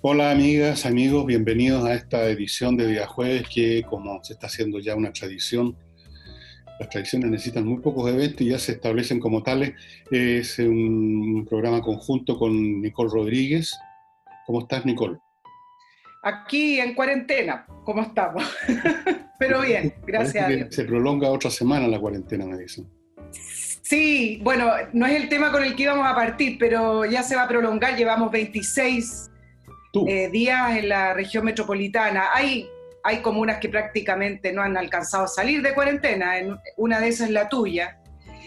Hola amigas, amigos, bienvenidos a esta edición de Día Jueves que, como se está haciendo ya una tradición, las tradiciones necesitan muy pocos eventos y ya se establecen como tales. Es un programa conjunto con Nicole Rodríguez. ¿Cómo estás, Nicole? Aquí en cuarentena, ¿cómo estamos? Pero bien, Parece gracias a que Dios. se prolonga otra semana la cuarentena, me dicen. Sí, bueno, no es el tema con el que íbamos a partir, pero ya se va a prolongar. Llevamos 26 Tú, días en la región metropolitana. Hay comunas que prácticamente no han alcanzado a salir de cuarentena. Una de esas es la tuya.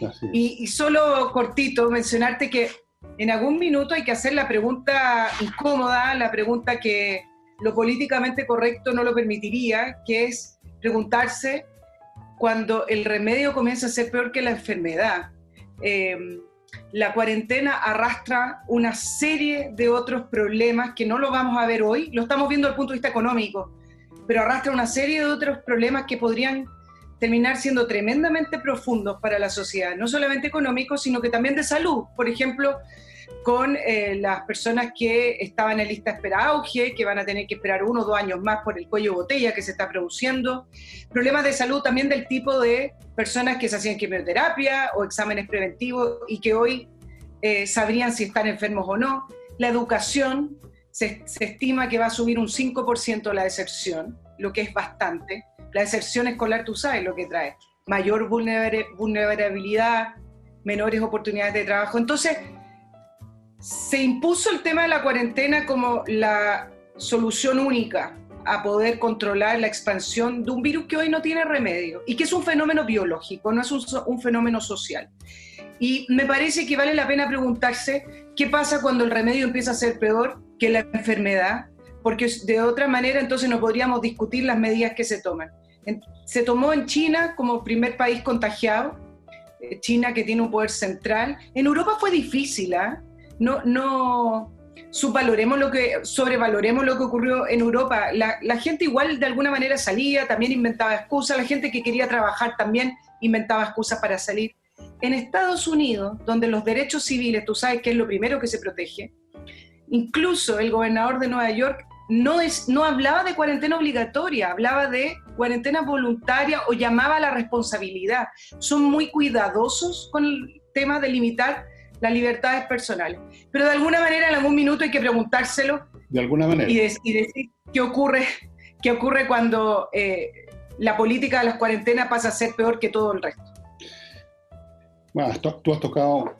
así es. Y solo cortito, mencionarte que en algún minuto hay que hacer la pregunta incómoda, la pregunta que lo políticamente correcto no lo permitiría, que es preguntarse cuando el remedio comienza a ser peor que la enfermedad. Eh, la cuarentena arrastra una serie de otros problemas que no lo vamos a ver hoy, lo estamos viendo desde el punto de vista económico, pero arrastra una serie de otros problemas que podrían terminar siendo tremendamente profundos para la sociedad, no solamente económicos, sino que también de salud. Por ejemplo, con las personas que estaban en lista de espera auge, que van a tener que esperar 1 o 2 años más por el cuello de botella que se está produciendo. Problemas de salud también del tipo de personas que se hacían quimioterapia o exámenes preventivos y que hoy sabrían si están enfermos o no. La educación, se estima que va a subir un 5% la deserción, lo que es bastante. La deserción escolar, tú sabes lo que trae. Mayor vulnerabilidad, menores oportunidades de trabajo. Entonces, se impuso el tema de la cuarentena como la solución única a poder controlar la expansión de un virus que hoy no tiene remedio y que es un fenómeno biológico, no es un fenómeno social. Y me parece que vale la pena preguntarse qué pasa cuando el remedio empieza a ser peor que la enfermedad, porque de otra manera entonces no podríamos discutir las medidas que se toman. Se tomó en China como primer país contagiado, China que tiene un poder central. En Europa fue difícil, ¿eh? No sobrevaloremos lo que ocurrió en Europa. La gente igual de alguna manera salía, también inventaba excusas, la gente que quería trabajar también inventaba excusas para salir. En Estados Unidos, donde los derechos civiles, tú sabes que es lo primero que se protege, incluso el gobernador de Nueva York no hablaba de cuarentena obligatoria, hablaba de cuarentena voluntaria o llamaba a la responsabilidad. Son muy cuidadosos con el tema de limitar las libertades personales. Pero de alguna manera, en algún minuto hay que preguntárselo De alguna manera. y decir qué ocurre cuando la política de las cuarentenas pasa a ser peor que todo el resto. Bueno, tú has tocado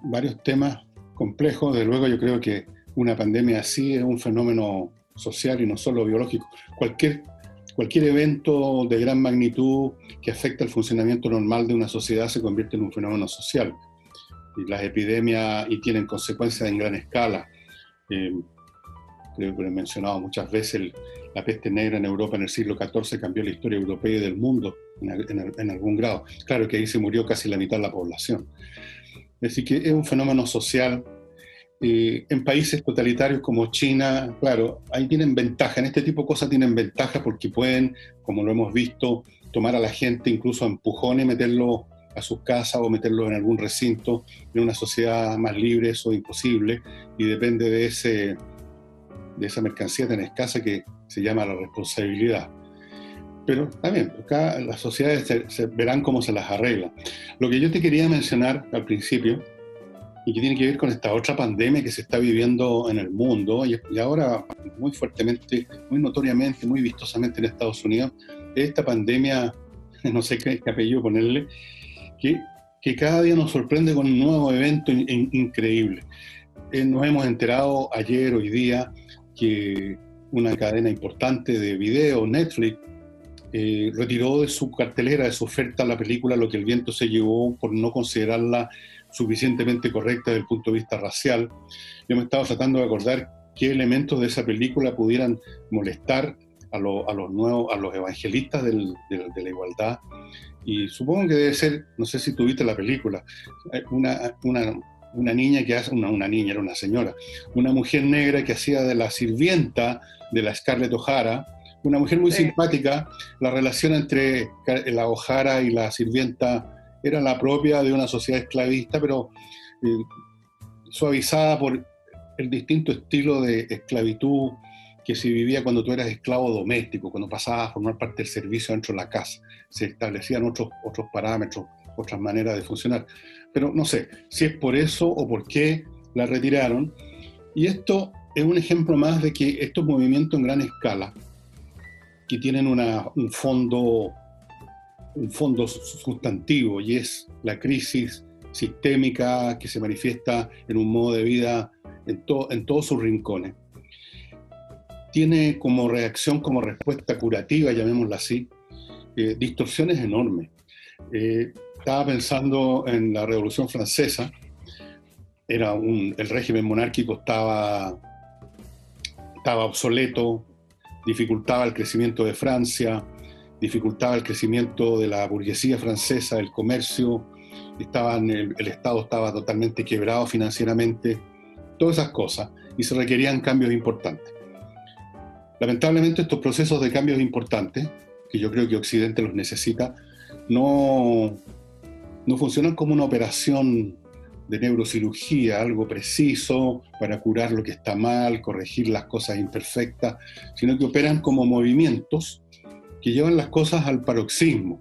varios temas complejos. Desde luego yo creo que una pandemia así es un fenómeno social y no solo biológico. Cualquier evento de gran magnitud que afecta el funcionamiento normal de una sociedad se convierte en un fenómeno social. Y las epidemias y tienen consecuencias en gran escala. Creo que lo he mencionado muchas veces, la peste negra en Europa en el siglo XIV cambió la historia europea y del mundo en algún grado. Claro que ahí se murió casi la mitad de la población. Es decir, que es un fenómeno social. En países totalitarios como China, claro, ahí tienen ventaja, en este tipo de cosas tienen ventaja porque pueden, como lo hemos visto, tomar a la gente incluso a empujones y meterlo a sus casas o meterlos en algún recinto. En una sociedad más libre eso es imposible y depende de esa mercancía tan escasa que se llama la responsabilidad. Pero también, acá las sociedades se verán cómo se las arreglan. Lo que yo te quería mencionar al principio, y que tiene que ver con esta otra pandemia que se está viviendo en el mundo, y ahora muy fuertemente, muy notoriamente, muy vistosamente en Estados Unidos, es esta pandemia, no sé qué apellido ponerle, que cada día nos sorprende con un nuevo evento increíble. Nos hemos enterado ayer, hoy día, que una cadena importante de video, Netflix, retiró de su cartelera, de su oferta, la película Lo que el viento se llevó por no considerarla suficientemente correcta desde el punto de vista racial. Yo me estaba tratando de acordar qué elementos de esa película pudieran molestar a los evangelistas de la igualdad. Y supongo que debe ser, no sé si tuviste la película, una niña que hace, una niña, era una señora, una mujer negra que hacía de la sirvienta de la Scarlett O'Hara, una mujer muy simpática. La relación entre la O'Hara y la sirvienta era la propia de una sociedad esclavista, pero suavizada por el distinto estilo de esclavitud que se vivía cuando tú eras esclavo doméstico, cuando pasabas a formar parte del servicio dentro de la casa. Se establecían otros parámetros, otras maneras de funcionar. Pero no sé si es por eso o por qué la retiraron. Y esto es un ejemplo más de que estos movimientos en gran escala, que tienen un fondo sustantivo, y es la crisis sistémica que se manifiesta en un modo de vida en todos sus rincones, tiene como reacción, como respuesta curativa, llamémosla así, distorsiones enormes. Estaba pensando en la Revolución Francesa. El régimen monárquico estaba obsoleto, dificultaba el crecimiento de Francia, dificultaba el crecimiento de la burguesía francesa, del comercio, el Estado estaba totalmente quebrado financieramente, todas esas cosas, y se requerían cambios importantes. Lamentablemente estos procesos de cambios importantes, que yo creo que Occidente los necesita, no funcionan como una operación de neurocirugía, algo preciso para curar lo que está mal, corregir las cosas imperfectas, sino que operan como movimientos que llevan las cosas al paroxismo.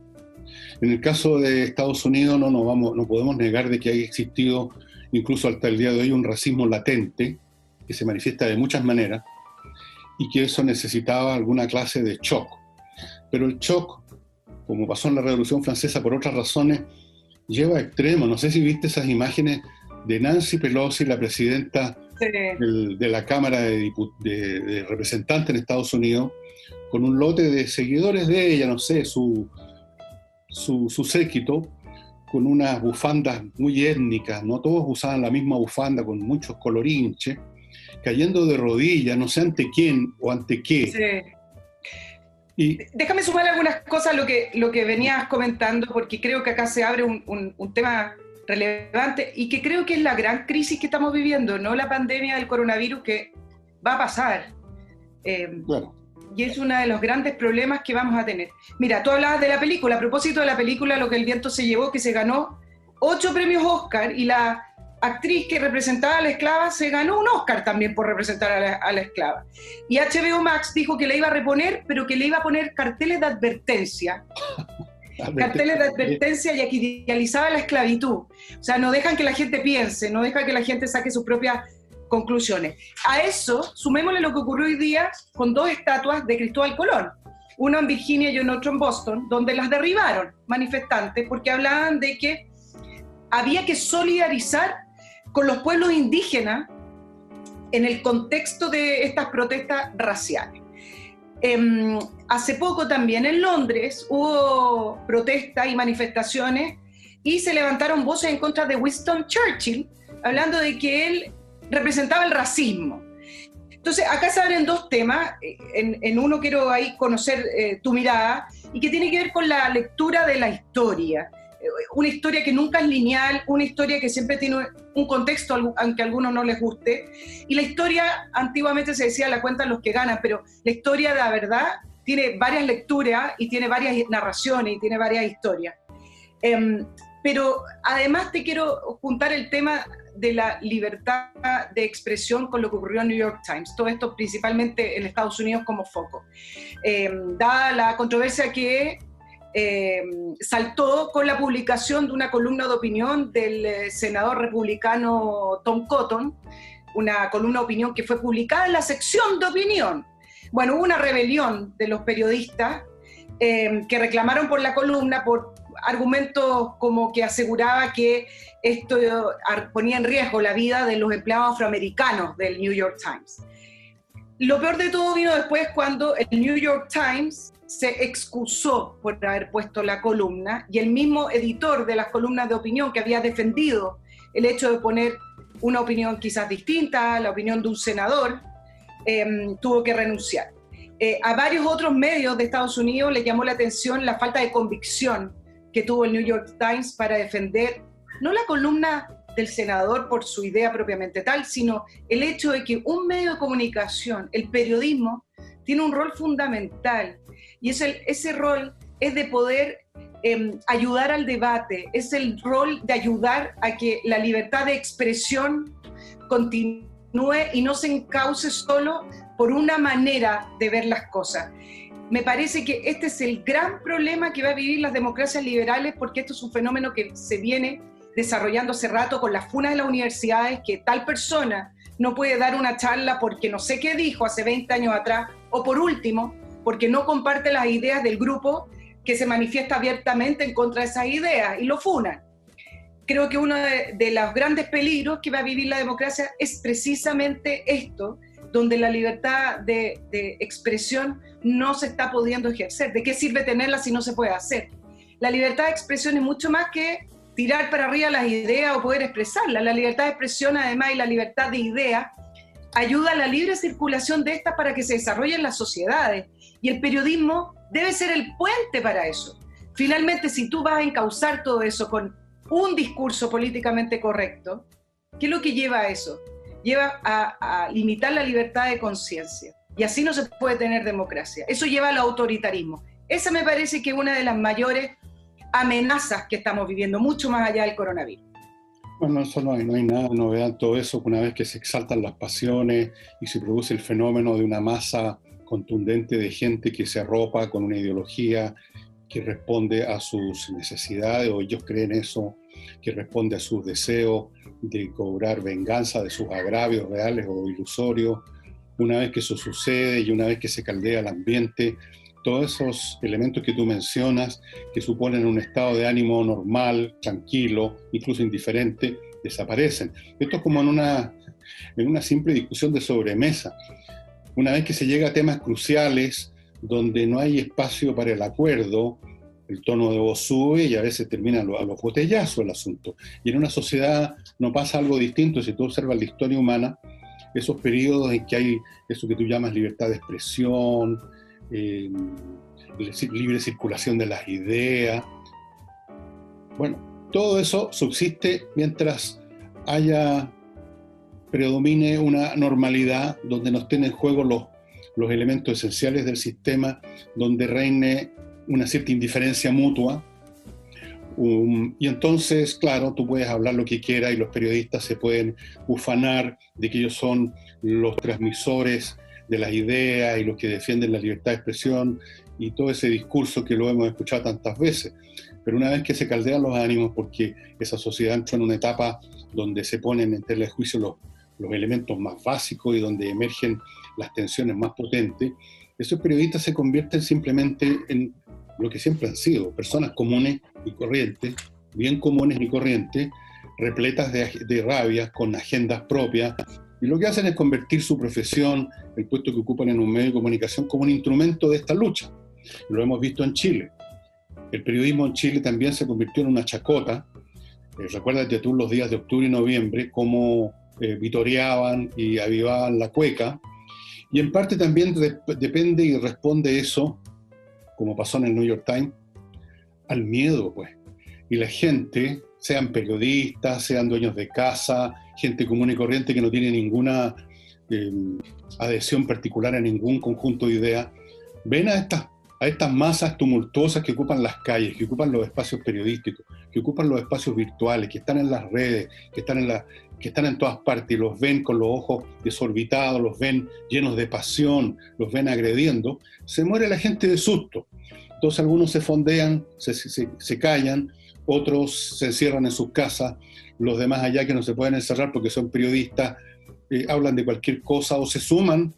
En el caso de Estados Unidos no podemos negar de que haya existido, incluso hasta el día de hoy, un racismo latente que se manifiesta de muchas maneras y que eso necesitaba alguna clase de shock. Pero el shock, como pasó en la Revolución Francesa por otras razones, lleva a extremos. No sé si viste esas imágenes de Nancy Pelosi, la presidenta de la Cámara de Representantes en Estados Unidos, con un lote de seguidores de ella, no sé, su séquito, con unas bufandas muy étnicas, no todos usaban la misma bufanda, con muchos colorinches, cayendo de rodillas, no sé ante quién o ante qué. Sí. Déjame sumar algunas cosas a lo que venías comentando, porque creo que acá se abre un tema relevante y que creo que es la gran crisis que estamos viviendo, no la pandemia del coronavirus, que va a pasar. Bueno. Y es uno de los grandes problemas que vamos a tener. Mira, tú hablabas de la película. A propósito de la película Lo que el viento se llevó, que se ganó 8 premios Oscar, y la actriz que representaba a la esclava se ganó un Oscar también por representar a la esclava. Y HBO Max dijo que la iba a reponer, pero que le iba a poner carteles de advertencia. Carteles de advertencia, y que idealizaba la esclavitud. O sea, no dejan que la gente piense, no dejan que la gente saque sus propias conclusiones. A eso, sumémosle lo que ocurrió hoy día con 2 estatuas de Cristóbal Colón, una en Virginia y otro en Boston, donde las derribaron manifestantes porque hablaban de que había que solidarizar con los pueblos indígenas en el contexto de estas protestas raciales. Hace poco también en Londres hubo protestas y manifestaciones y se levantaron voces en contra de Winston Churchill, hablando de que él representaba el racismo. Entonces, acá se abren 2 temas. En uno quiero ahí conocer tu mirada, y que tiene que ver con la lectura de la historia. Una historia que nunca es lineal, una historia que siempre tiene un contexto, aunque a algunos no les guste. Y la historia, antiguamente se decía, la cuentan los que ganan, pero la historia, de la verdad, tiene varias lecturas y tiene varias narraciones y tiene varias historias. Pero además te quiero juntar el tema de la libertad de expresión con lo que ocurrió en New York Times, todo esto principalmente en Estados Unidos como foco. Dada la controversia que saltó con la publicación de una columna de opinión del senador republicano Tom Cotton, una columna de opinión que fue publicada en la sección de opinión. Bueno, hubo una rebelión de los periodistas que reclamaron por la columna por argumentos como que aseguraba que esto ponía en riesgo la vida de los empleados afroamericanos del New York Times. Lo peor de todo vino después, cuando el New York Times se excusó por haber puesto la columna, y el mismo editor de las columnas de opinión, que había defendido el hecho de poner una opinión quizás distinta a la opinión de un senador, tuvo que renunciar. A varios otros medios de Estados Unidos les llamó la atención la falta de convicción que tuvo el New York Times para defender no la columna del senador por su idea propiamente tal, sino el hecho de que un medio de comunicación, el periodismo, tiene un rol fundamental, y ese rol es de poder ayudar al debate, es el rol de ayudar a que la libertad de expresión continúe y no se encauce solo por una manera de ver las cosas. Me parece que este es el gran problema que va a vivir las democracias liberales, porque esto es un fenómeno que se viene desarrollando hace rato con las funas de las universidades, que tal persona no puede dar una charla porque no sé qué dijo hace 20 años atrás, o por último, porque no comparte las ideas del grupo que se manifiesta abiertamente en contra de esas ideas y lo funan. Creo que uno de los grandes peligros que va a vivir la democracia es precisamente esto, donde la libertad de expresión no se está pudiendo ejercer. ¿De qué sirve tenerla si no se puede hacer? La libertad de expresión es mucho más que tirar para arriba las ideas o poder expresarlas. La libertad de expresión, además, y la libertad de ideas ayuda a la libre circulación de estas para que se desarrollen las sociedades. Y el periodismo debe ser el puente para eso. Finalmente, si tú vas a encauzar todo eso con un discurso políticamente correcto, ¿qué es lo que lleva a eso? Lleva a limitar la libertad de conciencia. Y así no se puede tener democracia. Eso lleva al autoritarismo. Esa me parece que es una de las mayores amenazas que estamos viviendo, mucho más allá del coronavirus. Bueno, eso no hay nada de novedad en todo eso. Una vez que se exaltan las pasiones y se produce el fenómeno de una masa contundente de gente que se arropa con una ideología que responde a sus necesidades, o ellos creen eso, que responde a sus deseos de cobrar venganza de sus agravios reales o ilusorios. Una vez que eso sucede y una vez que se caldea el ambiente, todos esos elementos que tú mencionas, que suponen un estado de ánimo normal, tranquilo, incluso indiferente, desaparecen. Esto es como en una simple discusión de sobremesa. Una vez que se llega a temas cruciales, donde no hay espacio para el acuerdo, el tono de voz sube y a veces termina a los botellazos el asunto. Y en una sociedad no pasa algo distinto. Si tú observas la historia humana, esos periodos en que hay eso que tú llamas libertad de expresión, libre circulación de las ideas, bueno, todo eso subsiste mientras predomine una normalidad donde no estén en juego los elementos esenciales del sistema, donde reine una cierta indiferencia mutua. Y entonces, claro, tú puedes hablar lo que quieras y los periodistas se pueden ufanar de que ellos son los transmisores de las ideas y los que defienden la libertad de expresión y todo ese discurso que lo hemos escuchado tantas veces. Pero una vez que se caldean los ánimos, porque esa sociedad entró en una etapa donde se ponen en tela de juicio los elementos más básicos y donde emergen las tensiones más potentes, esos periodistas se convierten simplemente en lo que siempre han sido, personas comunes y corrientes, bien comunes y corrientes, repletas de rabia, con agendas propias, y lo que hacen es convertir su profesión, el puesto que ocupan en un medio de comunicación, como un instrumento de esta lucha. Lo hemos visto en Chile. El periodismo en Chile también se convirtió en una chacota. Recuérdate tú los días de octubre y noviembre, cómo vitoreaban y avivaban la cueca. Y en parte también depende y responde eso, como pasó en el New York Times, al miedo, pues. Y la gente, sean periodistas, sean dueños de casa, gente común y corriente que no tiene ninguna adhesión particular a ningún conjunto de ideas, ven a estas masas tumultuosas que ocupan las calles, que ocupan los espacios periodísticos, que ocupan los espacios virtuales, que están en las redes, que están en todas partes, y los ven con los ojos desorbitados, los ven llenos de pasión, los ven agrediendo, se muere la gente de susto. Entonces algunos se fondean, se callan, otros se encierran en sus casas, los demás allá que no se pueden encerrar porque son periodistas, hablan de cualquier cosa o se suman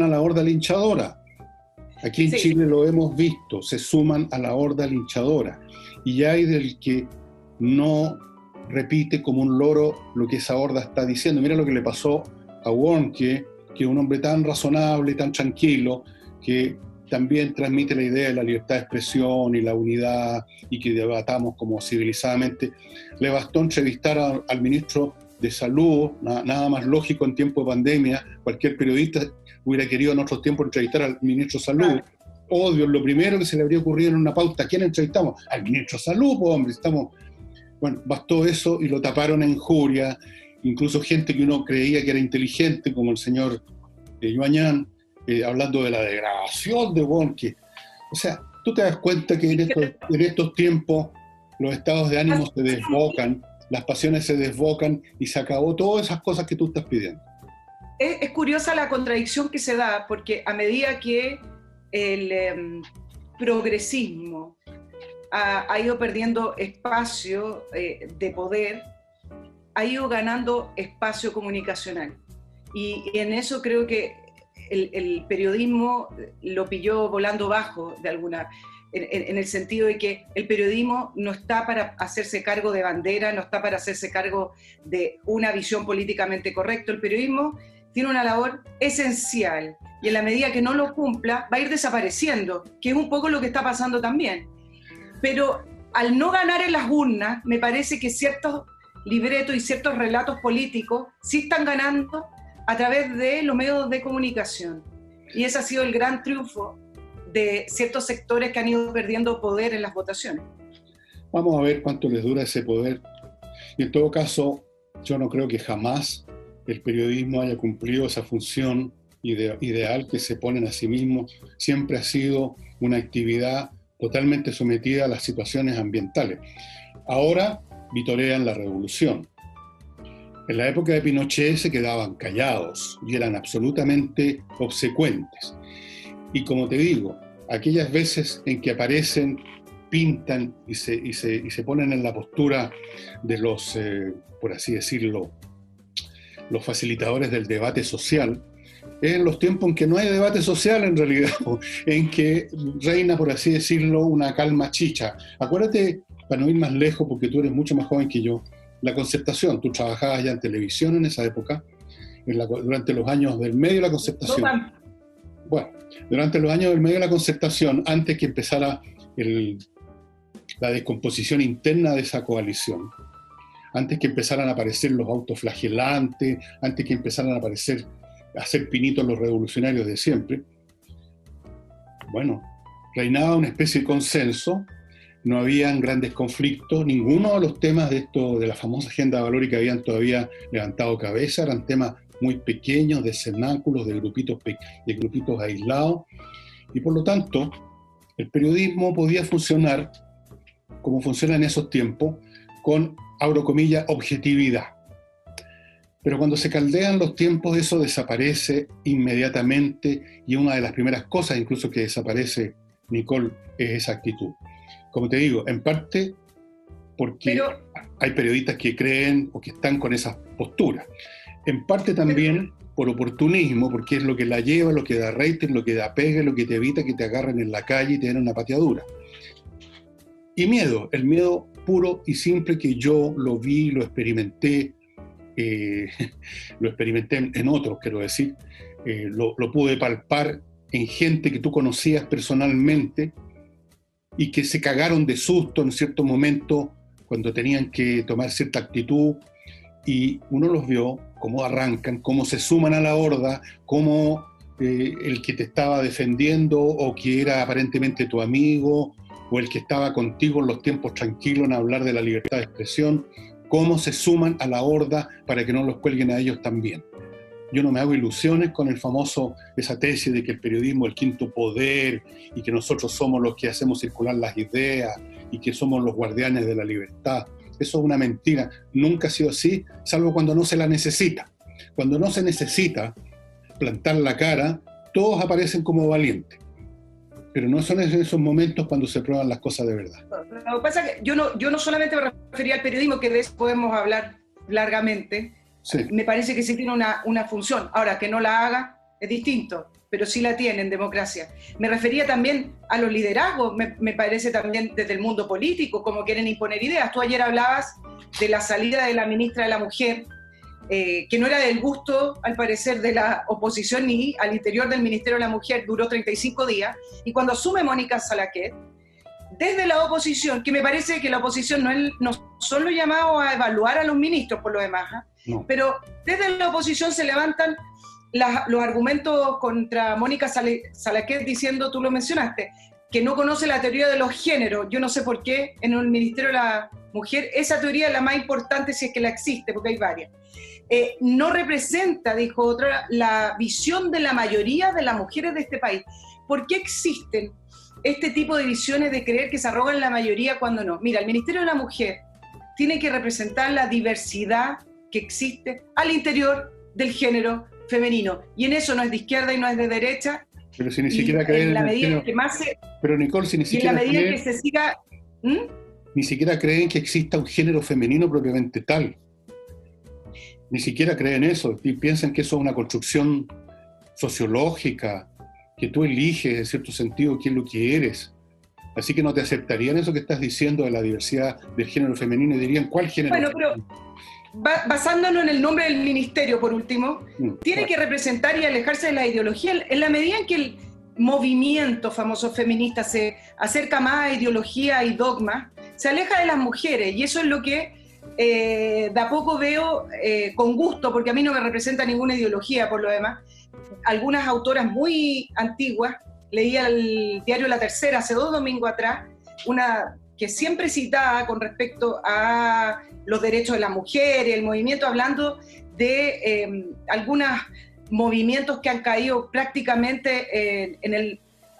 a la horda linchadora. Aquí en Chile lo hemos visto, se suman a la horda linchadora. Y ya hay del que no repite como un loro lo que esa horda está diciendo. Mira lo que le pasó a Warnke, que es un hombre tan razonable, tan tranquilo, que también transmite la idea de la libertad de expresión y la unidad y que debatamos como civilizadamente. Le bastó entrevistar al ministro de Salud, nada más lógico en tiempo de pandemia. Cualquier periodista hubiera querido en otros tiempos entrevistar al ministro de Salud. Obvio, lo primero que se le habría ocurrido en una pauta, ¿a quién entrevistamos? Al ministro de Salud, pues hombre, Bueno, bastó eso y lo taparon en injuria. Incluso gente que uno creía que era inteligente, como el señor Yuañán, hablando de la degradación de Warnke. O sea, tú te das cuenta que en estos tiempos los estados de ánimo se desbocan, las pasiones se desbocan y se acabó todas esas cosas que tú estás pidiendo. Es curiosa la contradicción que se da, porque a medida que el progresismo ha ido perdiendo espacio de poder, ha ido ganando espacio comunicacional. Y en eso creo que el periodismo lo pilló volando bajo de alguna, en el sentido de que el periodismo no está para hacerse cargo de bandera, no está para hacerse cargo de una visión políticamente correcta. El periodismo tiene una labor esencial y en la medida que no lo cumpla va a ir desapareciendo, que es un poco lo que está pasando también. Pero al no ganar en las urnas, me parece que ciertos libretos y ciertos relatos políticos sí están ganando a través de los medios de comunicación. Y ese ha sido el gran triunfo de ciertos sectores que han ido perdiendo poder en las votaciones. Vamos a ver cuánto les dura ese poder. Y en todo caso, yo no creo que jamás el periodismo haya cumplido esa función ideal que se ponen a sí mismos. Siempre ha sido una actividad totalmente sometida a las situaciones ambientales. Ahora vitorean la revolución. En la época de Pinochet se quedaban callados y eran absolutamente obsecuentes. Y como te digo, aquellas veces en que aparecen, pintan y se ponen en la postura de los, por así decirlo, los facilitadores del debate social, en los tiempos en que no hay debate social en realidad, en que reina, por así decirlo, una calma chicha. Acuérdate, para no ir más lejos, porque tú eres mucho más joven que yo, la Concertación. Tú trabajabas ya en televisión en esa época, durante los años del medio de la Concertación. Bueno, durante los años del medio de la Concertación, antes que empezara la descomposición interna de esa coalición, antes que empezaran a aparecer los autoflagelantes, antes que empezaran a aparecer, a hacer pinitos los revolucionarios de siempre, bueno, reinaba una especie de consenso, no habían grandes conflictos, ninguno de los temas de la famosa agenda valórica habían todavía levantado cabeza, eran temas muy pequeños, de cenáculos, de grupitos aislados, y por lo tanto, el periodismo podía funcionar como funciona en esos tiempos, con, abro comillas, objetividad. Pero cuando se caldean los tiempos, eso desaparece inmediatamente, y una de las primeras cosas incluso que desaparece, Nicole, es esa actitud. Como te digo, en parte porque hay periodistas que creen o que están con esas posturas. En parte también por oportunismo, porque es lo que la lleva, lo que da rating, lo que da pega, lo que te evita que te agarren en la calle y te den una pateadura. Y miedo, el miedo puro y simple que yo lo vi, lo experimenté en otros, quiero decir, lo pude palpar en gente que tú conocías personalmente y que se cagaron de susto en cierto momento cuando tenían que tomar cierta actitud, y uno los vio cómo arrancan, cómo se suman a la horda, cómo el que te estaba defendiendo o que era aparentemente tu amigo o el que estaba contigo en los tiempos tranquilos en hablar de la libertad de expresión, cómo se suman a la horda para que no los cuelguen a ellos también. Yo no me hago ilusiones con esa tesis de que el periodismo es el quinto poder y que nosotros somos los que hacemos circular las ideas y que somos los guardianes de la libertad. Eso es una mentira. Nunca ha sido así, salvo cuando no se la necesita. Cuando no se necesita plantar la cara, todos aparecen como valientes. Pero no son en esos momentos cuando se prueban las cosas de verdad. Lo que pasa es que yo no solamente me refería al periodismo, que de eso podemos hablar largamente. Sí. Me parece que sí tiene una función. Ahora, que no la haga es distinto, pero sí la tiene en democracia. Me refería también a los liderazgos, me parece también desde el mundo político, como quieren imponer ideas. Tú ayer hablabas de la salida de la ministra de la Mujer, que no era del gusto, al parecer, de la oposición ni al interior del Ministerio de la Mujer, duró 35 días, y cuando asume Mónica Salaquet, desde la oposición, que me parece que la oposición no son los llamados a evaluar a los ministros por lo demás, no. Pero desde la oposición se levantan los argumentos contra Mónica Salaquet diciendo, tú lo mencionaste, que no conoce la teoría de los géneros. Yo no sé por qué en el Ministerio de la Mujer esa teoría es la más importante, si es que la existe, porque hay varias. No representa, dijo otra, la visión de la mayoría de las mujeres de este país. ¿Por qué existen este tipo de visiones de creer que se arrogan la mayoría cuando no? Mira, el Ministerio de la Mujer tiene que representar la diversidad que existe al interior del género femenino. Y en eso no es de izquierda y no es de derecha. Pero si ni siquiera creen en la en el medida género. que más se, Pero Nicole, si ni y en la siquiera medida creen, que se siga... ¿Mm? ni siquiera creen que exista un género femenino propiamente tal. Ni siquiera creen eso. Y piensan que eso es una construcción sociológica, que tú eliges en cierto sentido qué es lo que eres. Así que no te aceptarían eso que estás diciendo de la diversidad del género femenino y dirían, ¿cuál género Bueno, pero femenino? basándonos en el nombre del ministerio, por último, tiene Bueno. que representar y alejarse de la ideología. En la medida en que el movimiento famoso feminista se acerca más a ideología y dogma, se aleja de las mujeres. Y eso es lo que de a poco veo con gusto, porque a mí no me representa ninguna ideología por lo demás. Algunas autoras muy antiguas, leía el diario La Tercera hace 2 domingos atrás, una que siempre citaba con respecto a los derechos de la mujer y el movimiento, hablando de algunos movimientos que han caído prácticamente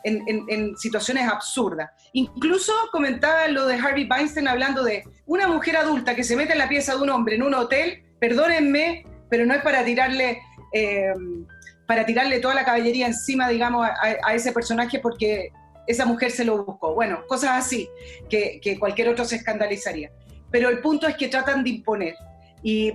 en situaciones absurdas. Incluso comentaba lo de Harvey Weinstein, hablando de una mujer adulta que se mete en la pieza de un hombre en un hotel, perdónenme, pero no es para tirarle toda la caballería encima, digamos, a ese personaje porque esa mujer se lo buscó. Bueno, cosas así, que cualquier otro se escandalizaría. Pero el punto es que tratan de imponer. Y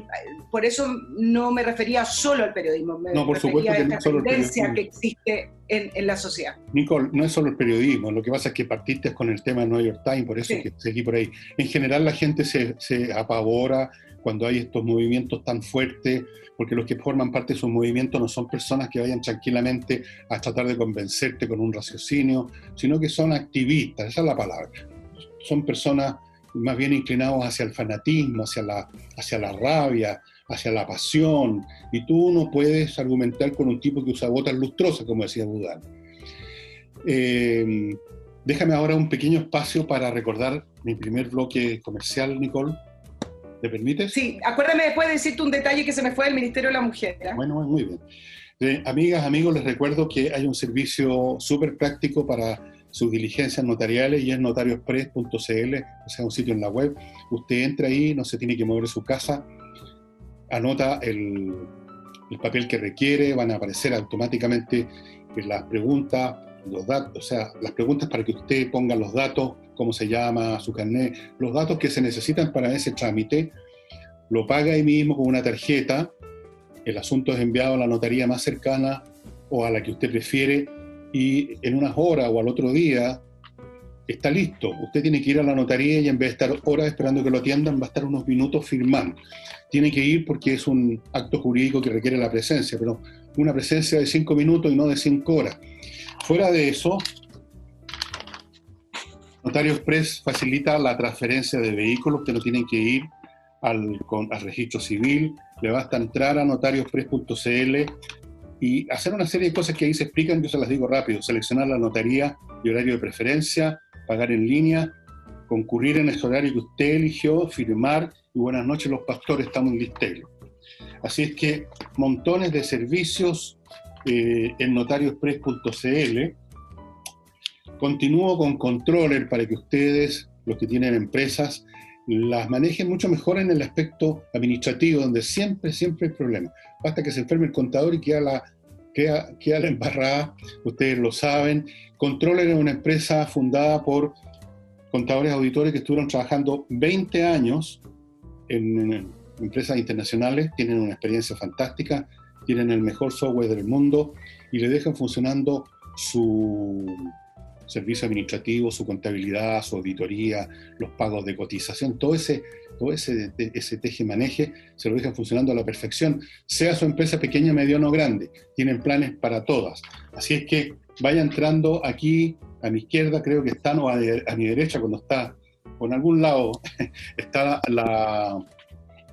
por eso no me refería solo al periodismo, me No, por supuesto refería a que no esta es solo el tendencia periodismo. que existe en la sociedad. Nicole, no es solo el periodismo, lo que pasa es que partiste con el tema del New York Times, por eso Sí. que seguí por ahí. En general la gente se apavora cuando hay estos movimientos tan fuertes, porque los que forman parte de esos movimientos no son personas que vayan tranquilamente a tratar de convencerte con un raciocinio, sino que son activistas, esa es la palabra. Son personas más bien inclinados hacia el fanatismo, hacia la rabia, hacia la pasión, y tú no puedes argumentar con un tipo que usa botas lustrosas, como decía Boudin. Déjame ahora un pequeño espacio para recordar mi primer bloque comercial, Nicole. ¿Te permites? Sí, acuérdame después de decirte un detalle que se me fue del Ministerio de la Mujer. Bueno, muy bien. Amigas, amigos, les recuerdo que hay un servicio súper práctico para sus diligencias notariales y es notariospress.cl, o sea, un sitio en la web. Usted entra ahí, no se tiene que mover de su casa, anota el papel que requiere, van a aparecer automáticamente las preguntas, los datos, o sea, las preguntas para que usted ponga los datos, cómo se llama, su carnet, los datos que se necesitan para ese trámite, lo paga ahí mismo con una tarjeta, el asunto es enviado a la notaría más cercana o a la que usted prefiere y en unas horas o al otro día está listo. Usted tiene que ir a la notaría y en vez de estar horas esperando que lo atiendan, va a estar unos minutos firmando. Tiene que ir porque es un acto jurídico que requiere la presencia, pero una presencia de 5 minutos y no de 5 horas. Fuera de eso, Notario Express facilita la transferencia de vehículos que no tienen que ir al registro civil. Le basta entrar a notariospress.cl y hacer una serie de cosas que ahí se explican, yo se las digo rápido. Seleccionar la notaría y horario de preferencia, pagar en línea, concurrir en ese horario que usted eligió, firmar y buenas noches los pastores, estamos en Listelo. Así es que montones de servicios en notariospress.cl. Continúo con Controller para que ustedes, los que tienen empresas, las manejen mucho mejor en el aspecto administrativo, donde siempre hay problemas. Basta que se enferme el contador y queda la embarrada, ustedes lo saben. Controller es una empresa fundada por contadores auditores que estuvieron trabajando 20 años en empresas internacionales, tienen una experiencia fantástica, tienen el mejor software del mundo y le dejan funcionando su servicio administrativo, su contabilidad, su auditoría, los pagos de cotización, todo ese teje-maneje se lo dejan funcionando a la perfección, sea su empresa pequeña, mediana o grande, tienen planes para todas. Así es que vaya entrando aquí a mi izquierda, creo que está, no, a mi derecha, cuando está, o en algún lado, está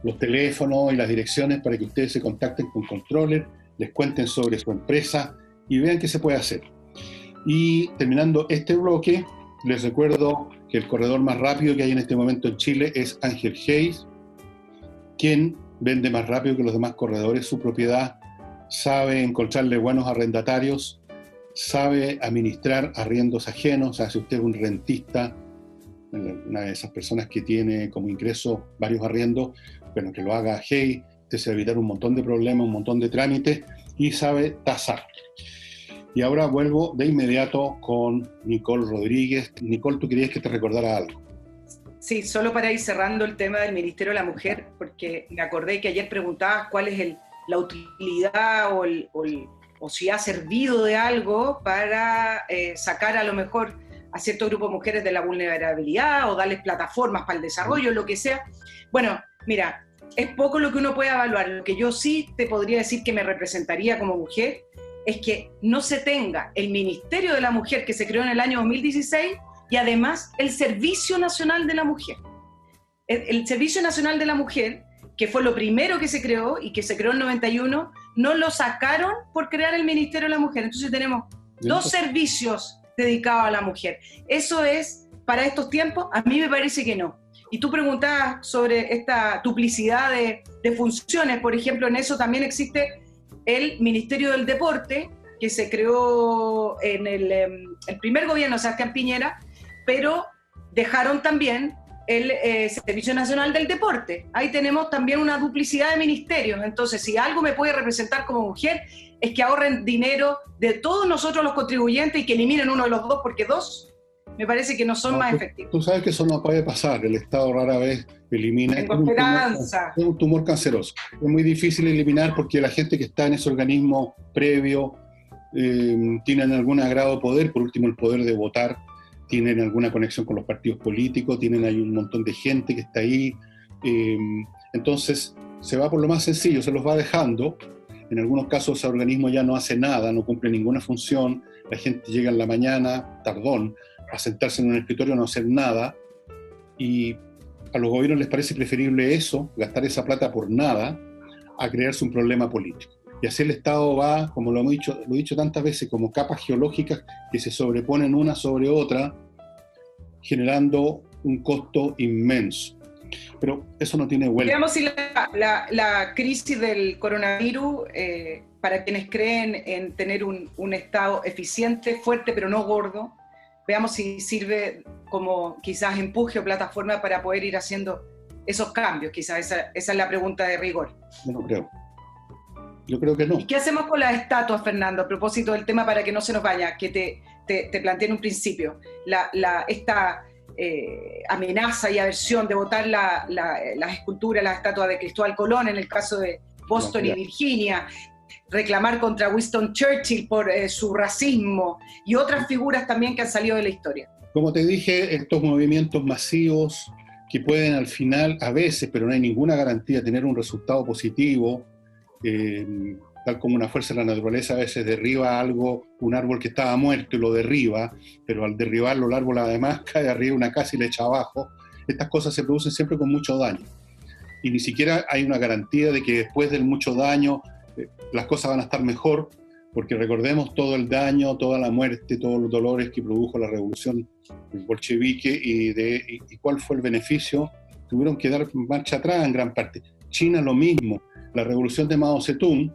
los teléfonos y las direcciones para que ustedes se contacten con Controller, les cuenten sobre su empresa y vean qué se puede hacer. Y terminando este bloque, les recuerdo que el corredor más rápido que hay en este momento en Chile es Ángel Hayes, quien vende más rápido que los demás corredores su propiedad, sabe encontrarle buenos arrendatarios, sabe administrar arriendos ajenos. O sea, si usted es un rentista, una de esas personas que tiene como ingreso varios arriendos, bueno, que lo haga Hayes, usted se va a evitar un montón de problemas, un montón de trámites, y sabe tasar. Y ahora vuelvo de inmediato con Nicole Rodríguez. Nicole, ¿tú querías que te recordara algo? Sí, solo para ir cerrando el tema del Ministerio de la Mujer, porque me acordé que ayer preguntabas cuál es la utilidad o si ha servido de algo para sacar a lo mejor a cierto grupo de mujeres de la vulnerabilidad o darles plataformas para el desarrollo, lo que sea. Bueno, mira, es poco lo que uno puede evaluar. Lo que yo sí te podría decir que me representaría como mujer es que no se tenga el Ministerio de la Mujer que se creó en el año 2016 y además el Servicio Nacional de la Mujer. El Servicio Nacional de la Mujer, que fue lo primero que se creó y que se creó en el 91, no lo sacaron por crear el Ministerio de la Mujer. Entonces tenemos dos servicios dedicados a la mujer. ¿Eso es para estos tiempos? A mí me parece que no. Y tú preguntabas sobre esta duplicidad de funciones. Por ejemplo, en eso también existe el Ministerio del Deporte, que se creó en el primer gobierno de Sebastián Piñera, pero dejaron también el Servicio Nacional del Deporte. Ahí tenemos también una duplicidad de ministerios. Entonces, si algo me puede representar como mujer, es que ahorren dinero de todos nosotros los contribuyentes y que eliminen uno de los dos, porque dos me parece que no son más efectivos. Tú sabes que eso no puede pasar. El Estado rara vez elimina. Tengo esperanza. Es un tumor canceroso. Es muy difícil eliminar porque la gente que está en ese organismo previo tienen algún agrado de poder, por último el poder de votar, tienen alguna conexión con los partidos políticos, hay un montón de gente que está ahí. Entonces se va por lo más sencillo, se los va dejando. En algunos casos ese organismo ya no hace nada, no cumple ninguna función, la gente llega en la mañana, tardón, a sentarse en un escritorio a no hacer nada, y a los gobiernos les parece preferible eso, gastar esa plata por nada, a crearse un problema político. Y así el Estado va, como lo he dicho tantas veces, como capas geológicas que se sobreponen una sobre otra, generando un costo inmenso. Pero eso no tiene vuelta. Veamos si la crisis del coronavirus, para quienes creen en tener un Estado eficiente, fuerte, pero no gordo, veamos si sirve como quizás empuje o plataforma para poder ir haciendo esos cambios. Quizás esa es la pregunta de rigor. Yo no creo. Yo creo que no. ¿Y qué hacemos con las estatuas, Fernando, a propósito del tema para que no se nos vaya, que te planteé en un principio? Esta amenaza y aversión de botar las esculturas, las estatuas de Cristóbal Colón, en el caso de Boston y Virginia, reclamar contra Winston Churchill por su racismo y otras figuras también que han salido de la historia. Como te dije, estos movimientos masivos que pueden al final, a veces, pero no hay ninguna garantía, tener un resultado positivo, tal como una fuerza de la naturaleza a veces derriba un árbol que estaba muerto y lo derriba, pero al derribarlo el árbol además cae arriba una casa y le echa abajo. Estas cosas se producen siempre con mucho daño. Y ni siquiera hay una garantía de que después del mucho daño las cosas van a estar mejor, porque recordemos todo el daño, toda la muerte, todos los dolores que produjo la revolución bolchevique y cuál fue el beneficio. Tuvieron que dar marcha atrás en gran parte. China lo mismo. La revolución de Mao Zedong,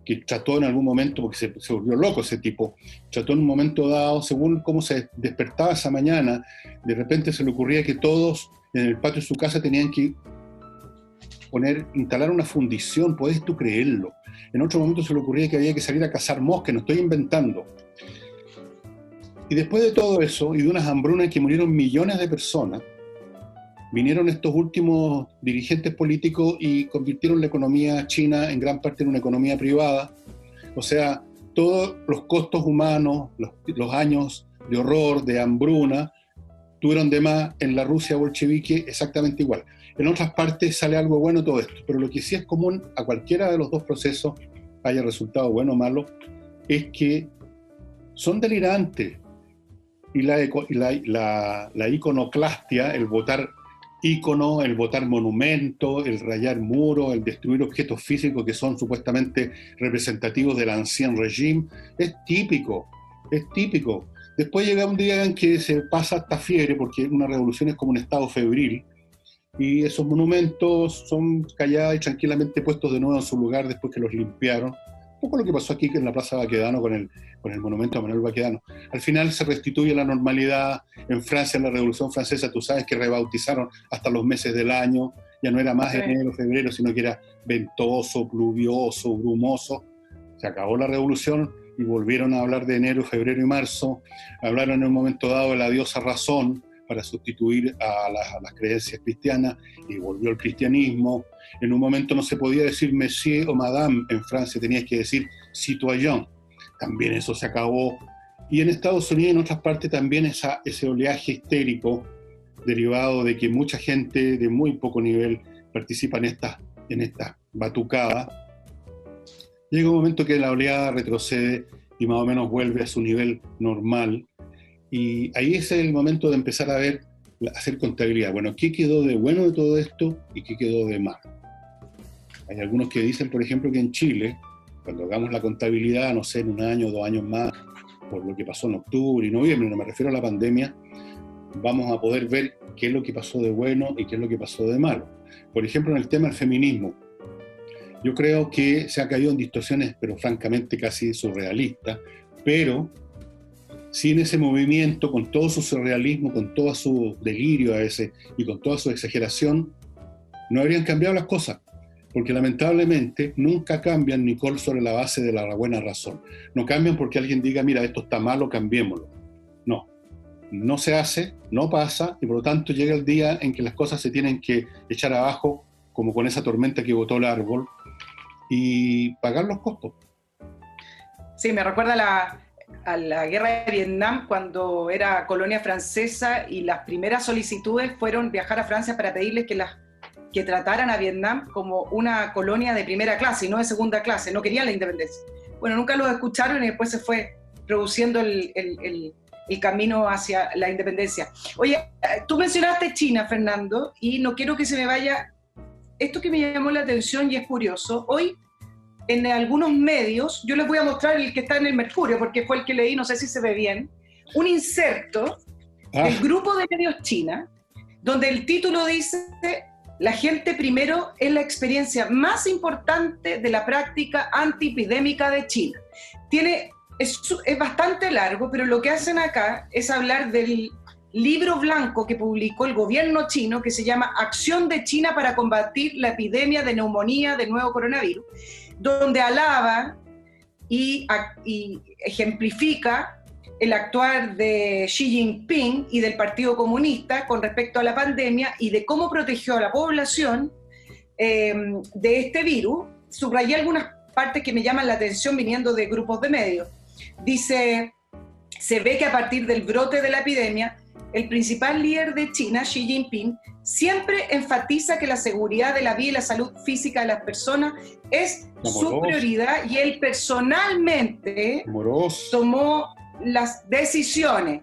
que trató en algún momento, porque se volvió loco ese tipo, trató en un momento dado, según cómo se despertaba esa mañana, de repente se le ocurría que todos en el patio de su casa tenían que instalar una fundición. ¿Puedes tú creerlo? En otro momento se le ocurría que había que salir a cazar moscas, no estoy inventando. Y después de todo eso, y de unas hambrunas que murieron millones de personas, vinieron estos últimos dirigentes políticos y convirtieron la economía china en gran parte en una economía privada. O sea, todos los costos humanos, los años de horror, de hambruna, tuvieron de más en la Rusia bolchevique exactamente igual. En otras partes sale algo bueno todo esto, pero lo que sí es común a cualquiera de los dos procesos, haya resultado bueno o malo, es que son delirantes. Y la iconoclastia, el votar ícono, el botar monumentos, el rayar muros, el destruir objetos físicos que son supuestamente representativos del ancien régime, es típico. Después llega un día en que se pasa esta fiebre, porque una revolución es como un estado febril, y esos monumentos son callados y tranquilamente puestos de nuevo en su lugar después que los limpiaron. Un poco lo que pasó aquí en la Plaza Baquedano con el monumento a Manuel Baquedano. Al final se restituye la normalidad. En Francia, en la Revolución Francesa, tú sabes que rebautizaron hasta los meses del año. Ya no era más enero, febrero, sino que era ventoso, pluvioso, brumoso. Se acabó la revolución y volvieron a hablar de enero, febrero y marzo. Hablaron en un momento dado de la diosa razón para sustituir a las creencias cristianas, y volvió el cristianismo. En un momento no se podía decir monsieur o madame en Francia, tenías que decir citoyen. También eso se acabó. Y en Estados Unidos y en otras partes también ese oleaje histérico derivado de que mucha gente de muy poco nivel participa en estas batucadas. Llega un momento que la oleada retrocede y más o menos vuelve a su nivel normal, y ahí es el momento de empezar a hacer contabilidad. Bueno, ¿qué quedó de bueno de todo esto y qué quedó de malo? Hay algunos que dicen, por ejemplo, que en Chile, cuando hagamos la contabilidad, no sé, en 1 año o 2 años más, por lo que pasó en octubre y noviembre, no me refiero a la pandemia, vamos a poder ver qué es lo que pasó de bueno y qué es lo que pasó de malo. Por ejemplo, en el tema del feminismo, yo creo que se ha caído en distorsiones, pero francamente casi surrealistas, pero sin ese movimiento, con todo su surrealismo, con todo su delirio a veces y con toda su exageración, no habrían cambiado las cosas, porque lamentablemente nunca cambian, Nicole, sobre la base de la buena razón. No cambian porque alguien diga, mira, esto está malo, cambiémoslo. No, no se hace, no pasa, y por lo tanto llega el día en que las cosas se tienen que echar abajo, como con esa tormenta que botó el árbol, y pagar los costos. Sí, me recuerda a la guerra de Vietnam, cuando era colonia francesa y las primeras solicitudes fueron viajar a Francia para pedirles que trataran a Vietnam como una colonia de primera clase y no de segunda clase. No querían la independencia. Bueno, nunca los escucharon y después se fue produciendo el camino hacia la independencia. Oye, tú mencionaste China, Fernando, y no quiero que se me vaya esto que me llamó la atención y es curioso. Hoy, en algunos medios, yo les voy a mostrar el que está en el Mercurio, porque fue el que leí, no sé si se ve bien, un inserto del grupo de medios China, donde el título dice: la gente primero es la experiencia más importante de la práctica antiepidémica de China. Es bastante largo, pero lo que hacen acá es hablar del libro blanco que publicó el gobierno chino, que se llama Acción de China para combatir la epidemia de neumonía del nuevo coronavirus, donde alaba y ejemplifica el actuar de Xi Jinping y del Partido Comunista con respecto a la pandemia y de cómo protegió a la población de este virus. Subrayé algunas partes que me llaman la atención viniendo de grupos de medios. Dice: se ve que a partir del brote de la epidemia, el principal líder de China, Xi Jinping, siempre enfatiza que la seguridad de la vida y la salud física de las personas es su prioridad, y él personalmente tomó las decisiones.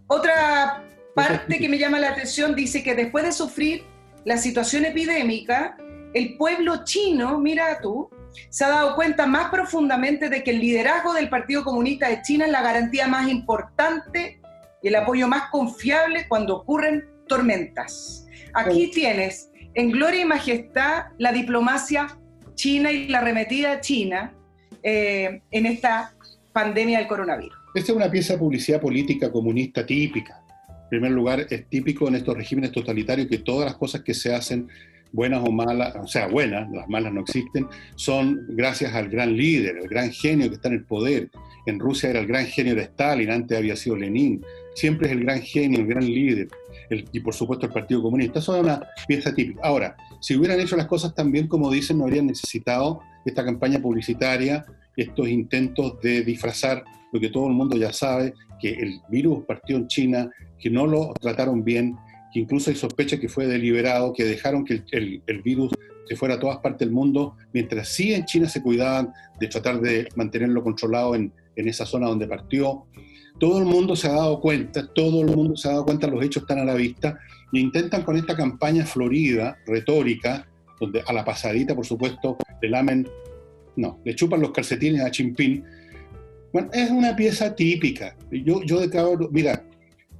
Otra parte que me llama la atención dice que después de sufrir la situación epidémica, el pueblo chino, mira tú, se ha dado cuenta más profundamente de que el liderazgo del Partido Comunista de China es la garantía más importante y el apoyo más confiable cuando ocurren tormentas. Aquí tienes, en gloria y majestad, la diplomacia china y la arremetida china en esta pandemia del coronavirus. Esta es una pieza de publicidad política comunista típica. En primer lugar, es típico en estos regímenes totalitarios que todas las cosas que se hacen, buenas o malas, o sea, buenas, las malas no existen, son gracias al gran líder, el gran genio que está en el poder. En Rusia era el gran genio de Stalin, antes había sido Lenin. Siempre es el gran genio, el gran líder, y por supuesto el Partido Comunista. Eso es una pieza típica. Ahora, si hubieran hecho las cosas tan bien como dicen, no habrían necesitado esta campaña publicitaria, estos intentos de disfrazar lo que todo el mundo ya sabe, que el virus partió en China, que no lo trataron bien, que incluso hay sospechas que fue deliberado, que dejaron que el virus se fuera a todas partes del mundo, mientras sí en China se cuidaban de tratar de mantenerlo controlado en esa zona donde partió. Todo el mundo se ha dado cuenta, los hechos están a la vista, e intentan con esta campaña florida, retórica, donde a la pasadita, por supuesto, le chupan los calcetines a Jinping. Bueno, es una pieza típica. Mira,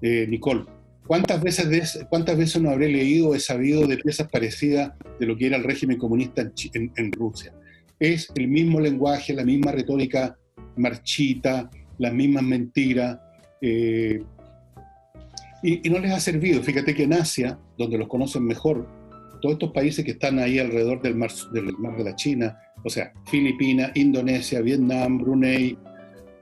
Nicole, ¿cuántas veces no habré leído o he sabido de piezas parecidas de lo que era el régimen comunista en Rusia? Es el mismo lenguaje, la misma retórica marchita, las mismas mentiras, y no les ha servido. Fíjate que en Asia, donde los conocen mejor, todos estos países que están ahí alrededor del mar de la China, o sea, Filipinas, Indonesia, Vietnam, Brunei,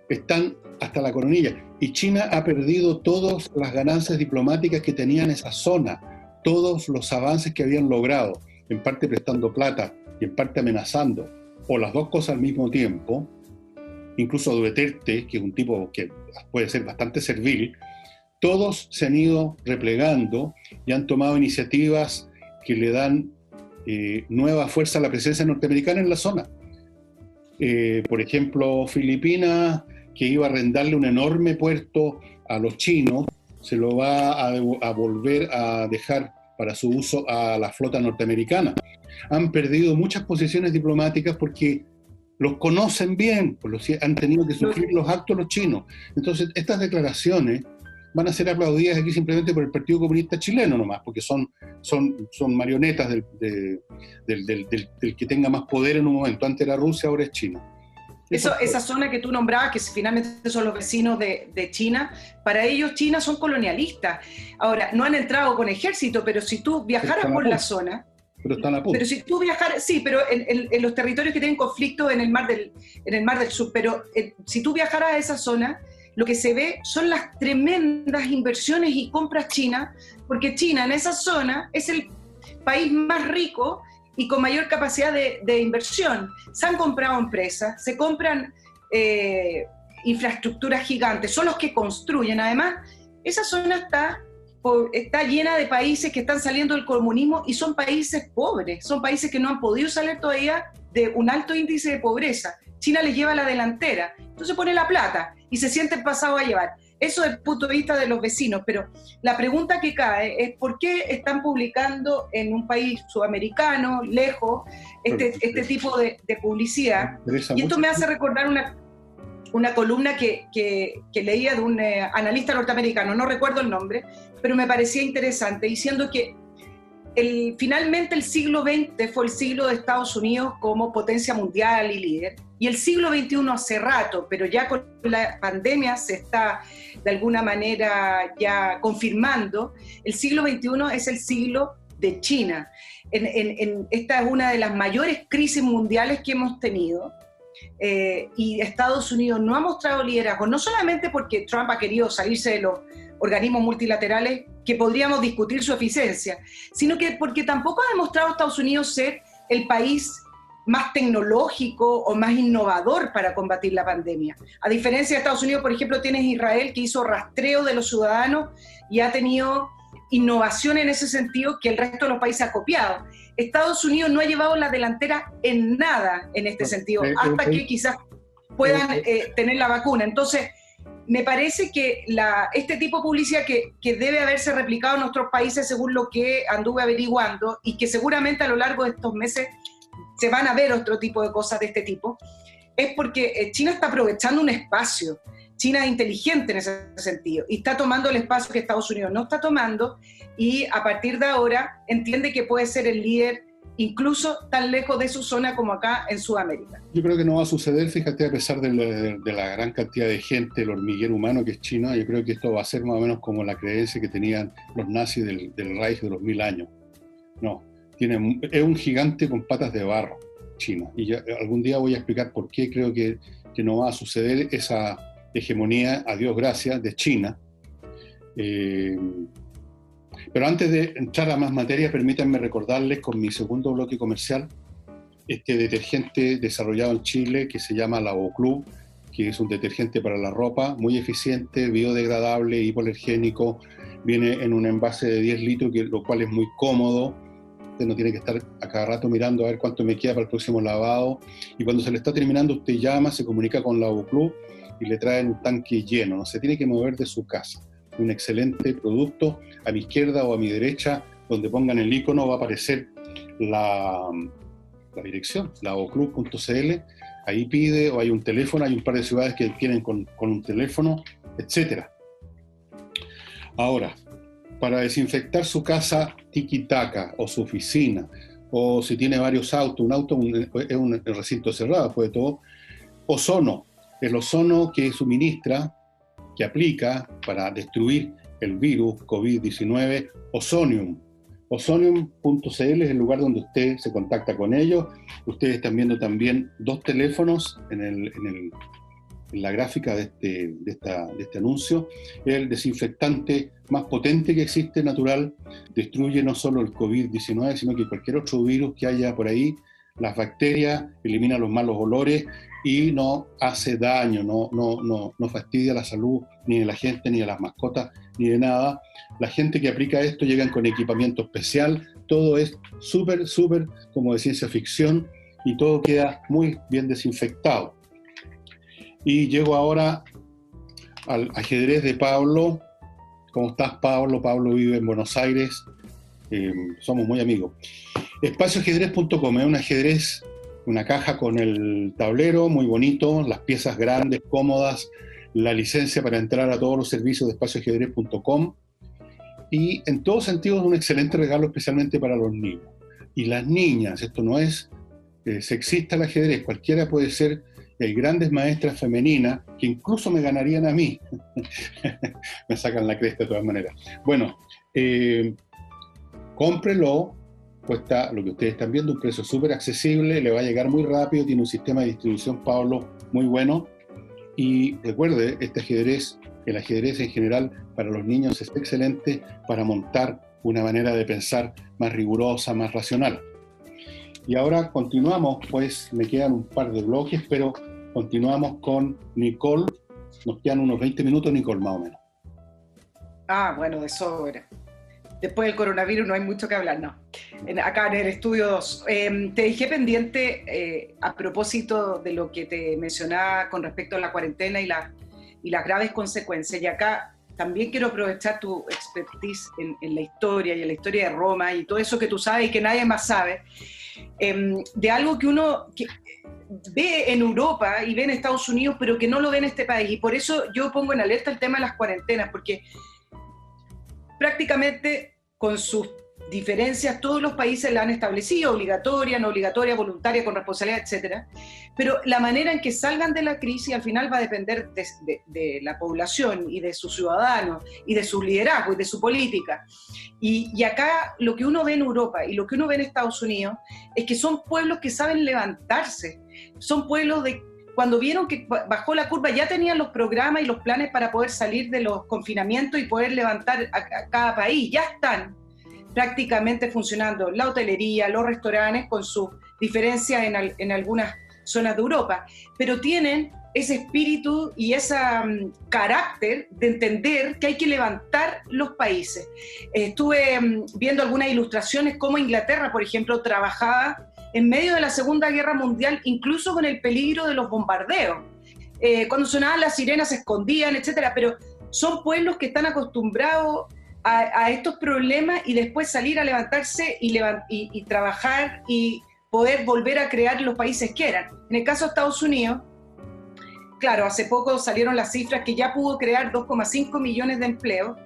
están hasta la coronilla. Y China ha perdido todas las ganancias diplomáticas que tenía en esa zona, todos los avances que habían logrado, en parte prestando plata y en parte amenazando, o las dos cosas al mismo tiempo. Incluso Duterte, que es un tipo que puede ser bastante servil, todos se han ido replegando y han tomado iniciativas que le dan nueva fuerza a la presencia norteamericana en la zona. Por ejemplo, Filipinas, que iba a arrendarle un enorme puerto a los chinos, se lo va a volver a dejar para su uso a la flota norteamericana. Han perdido muchas posiciones diplomáticas porque los conocen bien, han tenido que sufrir los actos los chinos. Entonces, estas declaraciones van a ser aplaudidas aquí simplemente por el Partido Comunista Chileno nomás, porque son marionetas del que tenga más poder en un momento. Antes era Rusia, ahora es China. Esa zona que tú nombrabas, que finalmente son los vecinos de China, para ellos China son colonialistas. Ahora, no han entrado con ejército, pero si tú viajaras por la zona... Pero están a punto. Pero si tú viajaras, sí, pero en los territorios que tienen conflicto en el Mar del Sur, pero si tú viajaras a esa zona, lo que se ve son las tremendas inversiones y compras chinas, porque China en esa zona es el país más rico y con mayor capacidad de inversión. Se han comprado empresas, se compran infraestructuras gigantes, son los que construyen. Además, esa zona está llena de países que están saliendo del comunismo y son países pobres, son países que no han podido salir todavía de un alto índice de pobreza. China les lleva la delantera, entonces pone la plata y se siente pasado a llevar. Eso desde el punto de vista de los vecinos, pero la pregunta que cae es ¿por qué están publicando en un país sudamericano, lejos, este tipo de publicidad? Y esto me hace recordar una columna que leía de un analista norteamericano, no recuerdo el nombre, pero me parecía interesante, diciendo que finalmente el siglo XX fue el siglo de Estados Unidos como potencia mundial y líder, y el siglo XXI hace rato, pero ya con la pandemia se está de alguna manera ya confirmando, el siglo XXI es el siglo de China. Esta es una de las mayores crisis mundiales que hemos tenido, y Estados Unidos no ha mostrado liderazgo, no solamente porque Trump ha querido salirse de los organismos multilaterales que podríamos discutir su eficiencia, sino que porque tampoco ha demostrado Estados Unidos ser el país más tecnológico o más innovador para combatir la pandemia. A diferencia de Estados Unidos, por ejemplo, tienes Israel, que hizo rastreo de los ciudadanos y ha tenido innovación en ese sentido que el resto de los países ha copiado. Estados Unidos no ha llevado la delantera en nada en este sentido, hasta que quizás puedan tener la vacuna. Entonces, me parece que este tipo de publicidad que debe haberse replicado en nuestros países, según lo que anduve averiguando, y que seguramente a lo largo de estos meses se van a ver otro tipo de cosas de este tipo, es porque China está aprovechando un espacio. China es inteligente en ese sentido y está tomando el espacio que Estados Unidos no está tomando, y a partir de ahora entiende que puede ser el líder incluso tan lejos de su zona como acá en Sudamérica. Yo creo que no va a suceder, fíjate, a pesar de la gran cantidad de gente, el hormiguero humano que es China. Yo creo que esto va a ser más o menos como la creencia que tenían los nazis del Reich de los 1000 años. No, es un gigante con patas de barro, China. Y algún día voy a explicar por qué creo que no va a suceder esa hegemonía, a Dios gracias, de China. Pero antes de entrar a más materia, permítanme recordarles con mi segundo bloque comercial este detergente desarrollado en Chile que se llama Lavoclub, que es un detergente para la ropa muy eficiente, biodegradable, hipoalergénico, viene en un envase de 10 litros, lo cual es muy cómodo. Usted no tiene que estar a cada rato mirando a ver cuánto me queda para el próximo lavado, y cuando se le está terminando usted llama, se comunica con Lavoclub y le traen un tanque lleno, no se tiene que mover de su casa. Un excelente producto. A mi izquierda o a mi derecha, donde pongan el icono, va a aparecer la dirección, lavoclub.cl. Ahí pide, o hay un teléfono, hay un par de ciudades que tienen con un teléfono, etc. Ahora, para desinfectar su casa tiki-taka, o su oficina, o si tiene varios autos, un auto es un recinto cerrado, después de todo, ozono. El ozono que suministra, que aplica para destruir el virus COVID-19, Ozonium. Ozonium.cl es el lugar donde usted se contacta con ellos. Ustedes están viendo también 2 teléfonos en la gráfica de este anuncio. El desinfectante más potente que existe, natural, destruye no solo el COVID-19, sino que cualquier otro virus que haya por ahí, las bacterias, elimina los malos olores y no hace daño, no fastidia la salud ni de la gente, ni de las mascotas, ni de nada. La gente que aplica esto llegan con equipamiento especial, todo es súper como de ciencia ficción y todo queda muy bien desinfectado. Y llego ahora al ajedrez de Pablo. ¿Cómo estás, Pablo? Pablo vive en Buenos Aires, somos muy amigos. Espacioajedrez.com es un ajedrez, una caja con el tablero, muy bonito, las piezas grandes, cómodas, la licencia para entrar a todos los servicios de espacioajedrez.com y en todo sentido es un excelente regalo, especialmente para los niños. Y las niñas, esto no es sexista el ajedrez, cualquiera puede ser. Hay grandes maestras femeninas que incluso me ganarían a mí. Me sacan la cresta de todas maneras. Bueno, cómprelo, cuesta lo que ustedes están viendo, un precio súper accesible, le va a llegar muy rápido, tiene un sistema de distribución, Pablo, muy bueno. Y recuerde, el ajedrez en general para los niños es excelente para montar una manera de pensar más rigurosa, más racional. Y ahora continuamos, pues me quedan un par de bloques, pero continuamos con Nicole. Nos quedan unos 20 minutos, Nicole, más o menos. Bueno, de sobra. Después del coronavirus no hay mucho que hablar, no. Acá en el estudio 2. Te dejé pendiente a propósito de lo que te mencionaba con respecto a la cuarentena y las graves consecuencias. Y acá también quiero aprovechar tu expertise en la historia y en la historia de Roma y todo eso que tú sabes y que nadie más sabe. De algo que uno ve en Europa y ve en Estados Unidos, pero que no lo ve en este país. Y por eso yo pongo en alerta el tema de las cuarentenas, porque prácticamente con sus diferencias todos los países la han establecido, obligatoria, no obligatoria, voluntaria, con responsabilidad, etcétera. Pero la manera en que salgan de la crisis al final va a depender de la población y de sus ciudadanos y de su liderazgo y de su política. Y acá lo que uno ve en Europa y lo que uno ve en Estados Unidos es que son pueblos que saben levantarse, son pueblos cuando vieron que bajó la curva ya tenían los programas y los planes para poder salir de los confinamientos y poder levantar a cada país, ya están prácticamente funcionando la hotelería, los restaurantes, con sus diferencias en algunas zonas de Europa, pero tienen ese espíritu y ese carácter de entender que hay que levantar los países. Estuve viendo algunas ilustraciones cómo Inglaterra, por ejemplo, trabajaba en medio de la Segunda Guerra Mundial, incluso con el peligro de los bombardeos. Cuando sonaban las sirenas se escondían, etcétera, pero son pueblos que están acostumbrados a estos problemas y después salir a levantarse y trabajar y poder volver a crear los países que eran. En el caso de Estados Unidos, claro, hace poco salieron las cifras que ya pudo crear 2,5 millones de empleos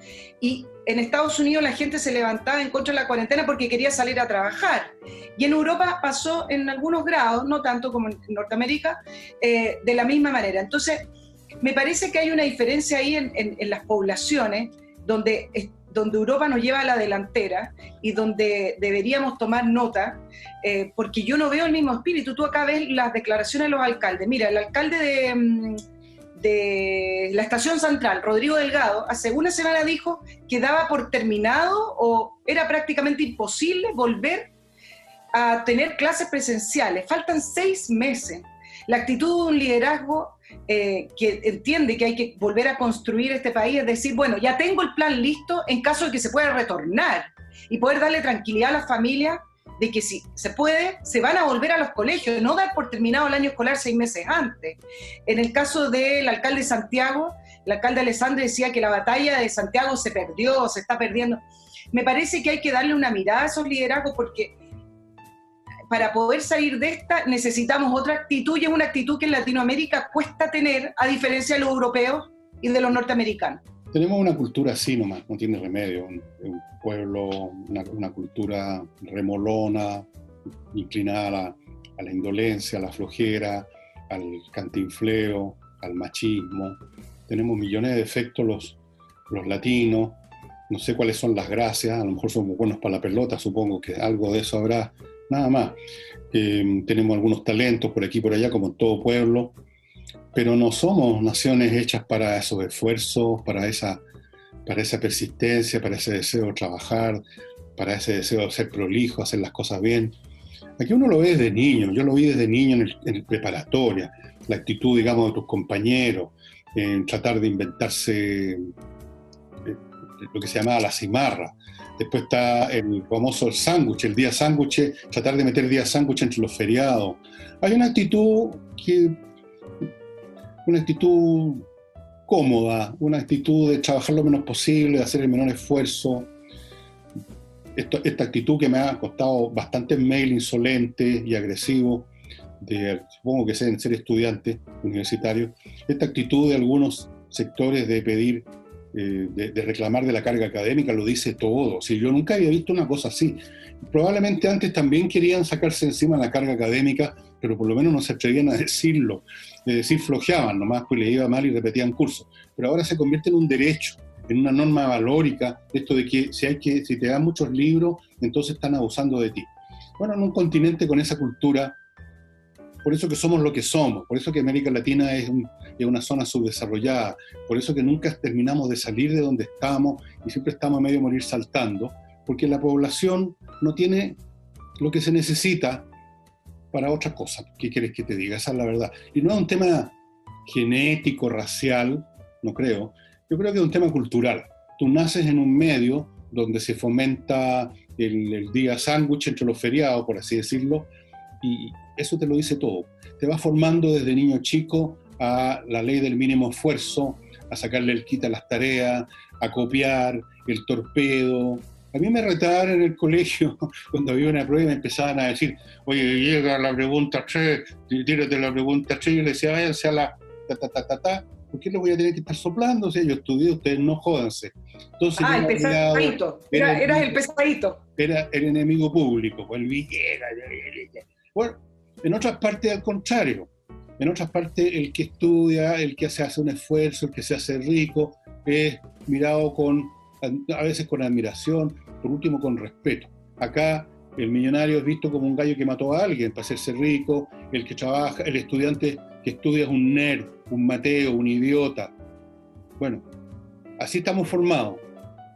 y en Estados Unidos la gente se levantaba en contra de la cuarentena porque quería salir a trabajar. Y en Europa pasó en algunos grados, no tanto como en Norteamérica, de la misma manera. Entonces, me parece que hay una diferencia ahí en las poblaciones donde Europa nos lleva a la delantera y donde deberíamos tomar nota, porque yo no veo el mismo espíritu. Tú acá ves las declaraciones de los alcaldes. Mira, el alcalde de la Estación Central, Rodrigo Delgado, hace una semana dijo que daba por terminado o era prácticamente imposible volver a tener clases presenciales. Faltan 6 meses. La actitud de un liderazgo que entiende que hay que volver a construir este país, es decir, bueno, ya tengo el plan listo en caso de que se pueda retornar y poder darle tranquilidad a las familias de que si se puede, se van a volver a los colegios, no dar por terminado el año escolar 6 meses antes. En el caso del alcalde de Santiago, el alcalde Alessandri decía que la batalla de Santiago se perdió, se está perdiendo. Me parece que hay que darle una mirada a esos liderazgos porque para poder salir de esta necesitamos otra actitud y es una actitud que en Latinoamérica cuesta tener a diferencia de los europeos y de los norteamericanos. Tenemos una cultura así nomás, no tiene remedio, un pueblo, una cultura remolona, inclinada a la indolencia, a la flojera, al cantinfleo, al machismo. Tenemos millones de defectos los latinos no sé cuáles son las gracias, a lo mejor somos buenos para la pelota, supongo que algo de eso habrá, nada más. Tenemos algunos talentos por aquí y por allá, como en todo pueblo, pero no somos naciones hechas para esos esfuerzos, para esa persistencia, para ese deseo de trabajar, para ese deseo de ser prolijo, hacer las cosas bien. Aquí uno lo ve desde niño, yo lo vi desde niño en el preparatoria, la actitud, digamos, de tus compañeros, en tratar de inventarse lo que se llamaba la cimarra. Después está el famoso sándwich, el día sándwich, tratar de meter día sándwich entre los feriados. Hay una actitud cómoda, una actitud de trabajar lo menos posible, de hacer el menor esfuerzo. Esta actitud que me ha costado bastantes mails insolentes y agresivos, supongo que deben ser estudiantes universitarios, esta actitud de algunos sectores de pedir, de reclamar de la carga académica, lo dice todo. Si yo nunca había visto una cosa así. Probablemente antes también querían sacarse encima la carga académica, pero por lo menos no se atrevían a decirlo. De decir flojeaban nomás, pues les iba mal y repetían cursos. Pero ahora se convierte en un derecho, en una norma valórica, esto de que si te dan muchos libros, entonces están abusando de ti. Bueno, en un continente con esa cultura, por eso que somos lo que somos, por eso que América Latina es una zona subdesarrollada, por eso que nunca terminamos de salir de donde estamos y siempre estamos a medio morir saltando, porque la población no tiene lo que se necesita para otras cosas. ¿Qué quieres que te diga? Esa es la verdad. Y no es un tema genético, racial, no creo. Yo creo que es un tema cultural. Tú naces en un medio donde se fomenta el día sándwich entre los feriados, por así decirlo, y eso te lo dice todo. Te vas formando desde niño chico a la ley del mínimo esfuerzo, a sacarle el quite a las tareas, a copiar, el torpedo. A mí me retaban en el colegio cuando había una prueba y me empezaban a decir, oye, llega la pregunta 3, tírate la pregunta 3, y yo le decía, váyanse a la ta. ¿Por qué les voy a tener que estar soplando? O sea, yo estudié, ustedes no jódanse. Entonces, el pesadito. Eras el pesadito. Era el enemigo público, pues el Villegas. Bueno, en otras partes al contrario. En otras partes el que estudia, el que hace un esfuerzo, el que se hace rico, es mirado a veces con admiración, por último con respeto. Acá el millonario es visto como un gallo que mató a alguien para hacerse rico, el que trabaja, el estudiante que estudia es un nerd, un mateo, un idiota. Bueno, así estamos formados.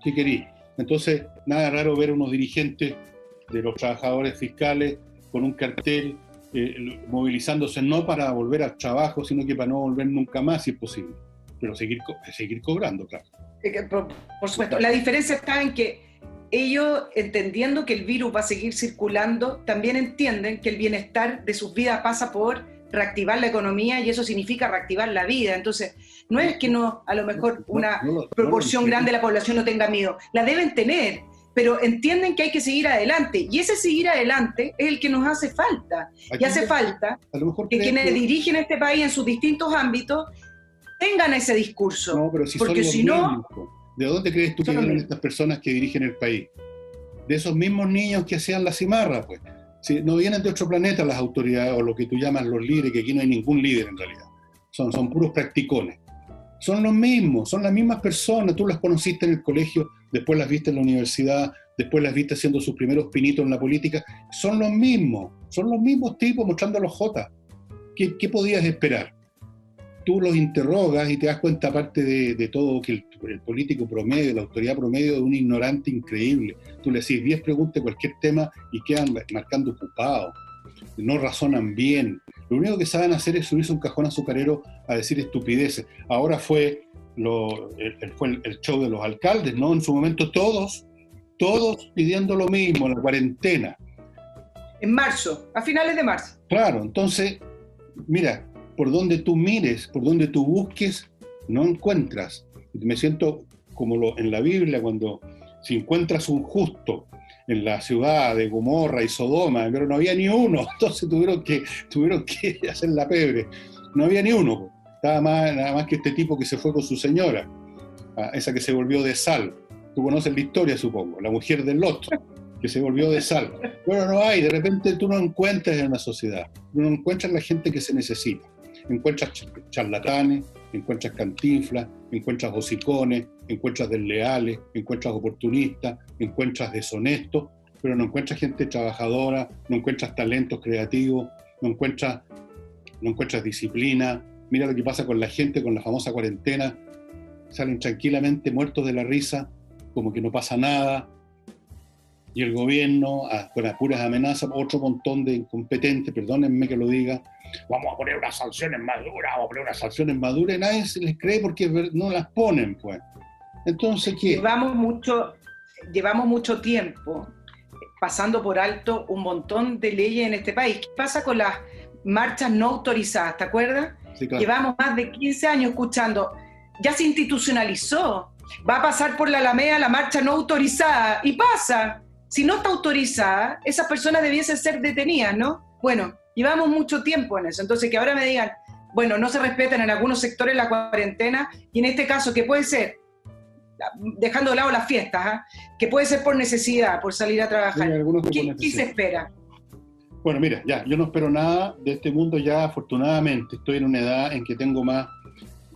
¿Qué querís? Entonces, nada raro ver unos dirigentes de los trabajadores fiscales con un cartel movilizándose no para volver al trabajo, sino que para no volver nunca más, si es posible. Pero seguir cobrando, claro. Por supuesto. La diferencia está en que ellos, entendiendo que el virus va a seguir circulando, también entienden que el bienestar de sus vidas pasa por reactivar la economía, y eso significa reactivar la vida. Entonces, no es que a lo mejor una proporción grande de la población no tenga miedo, la deben tener, pero entienden que hay que seguir adelante, y ese seguir adelante es el que nos hace falta. Y hace falta que quienes dirigen este país en sus distintos ámbitos tengan ese discurso. No, pero porque si no... ¿De dónde crees tú que vienen estas personas que dirigen el país? De esos mismos niños que hacían la cimarra, pues. Si no vienen de otro planeta las autoridades, o lo que tú llamas los líderes, que aquí no hay ningún líder en realidad. Son puros practicones. Son los mismos, son las mismas personas. Tú las conociste en el colegio, después las viste en la universidad, después las viste haciendo sus primeros pinitos en la política. Son los mismos tipos mostrando los jotas. ¿Qué podías esperar? Tú los interrogas y te das cuenta, aparte de todo, que el político promedio, la autoridad promedio, es un ignorante increíble. Tú le decís 10 preguntas de cualquier tema y quedan marcando ocupados. No razonan bien. Lo único que saben hacer es subirse un cajón azucarero a decir estupideces. Ahora fue el show de los alcaldes, ¿no? En su momento todos pidiendo lo mismo, la cuarentena. En marzo, a finales de marzo. Claro, entonces, mira, por donde tú mires, por donde tú busques, no encuentras. Me siento como en la Biblia, cuando si encuentras un justo en la ciudad de Gomorra y Sodoma, pero no había ni uno, entonces tuvieron que hacer la pebre. No había ni uno. Nada más que este tipo que se fue con su señora, esa que se volvió de sal. Tú conoces la historia, supongo, la mujer del Lot, que se volvió de sal. Bueno, no hay, de repente tú no encuentras en una sociedad, no encuentras la gente que se necesita. Encuentras charlatanes, encuentras cantinflas, encuentras hocicones, encuentras desleales, encuentras oportunistas, encuentras deshonestos, pero no encuentras gente trabajadora, no encuentras talentos creativos, no encuentras disciplina. Mira lo que pasa con la gente, con la famosa cuarentena, salen tranquilamente muertos de la risa, como que no pasa nada, y el gobierno, con puras amenazas, otro montón de incompetentes, perdónenme que lo diga, vamos a poner unas sanciones más duras, y nadie se les cree porque no las ponen, pues. Entonces, ¿qué? Llevamos mucho tiempo pasando por alto un montón de leyes en este país. ¿Qué pasa con las marchas no autorizadas? ¿Te acuerdas? Sí, claro. Llevamos más de 15 años escuchando, ya se institucionalizó, va a pasar por la Alameda la marcha no autorizada, y pasa. Si no está autorizada, esas personas debiesen ser detenidas, ¿no? Bueno, llevamos mucho tiempo en eso, entonces que ahora me digan, bueno, no se respetan en algunos sectores la cuarentena, y en este caso, que puede ser, dejando de lado las fiestas, que puede ser por necesidad, por salir a trabajar. ¿Qué se espera? Bueno, mira, ya, yo no espero nada de este mundo ya, afortunadamente. Estoy en una edad en que tengo más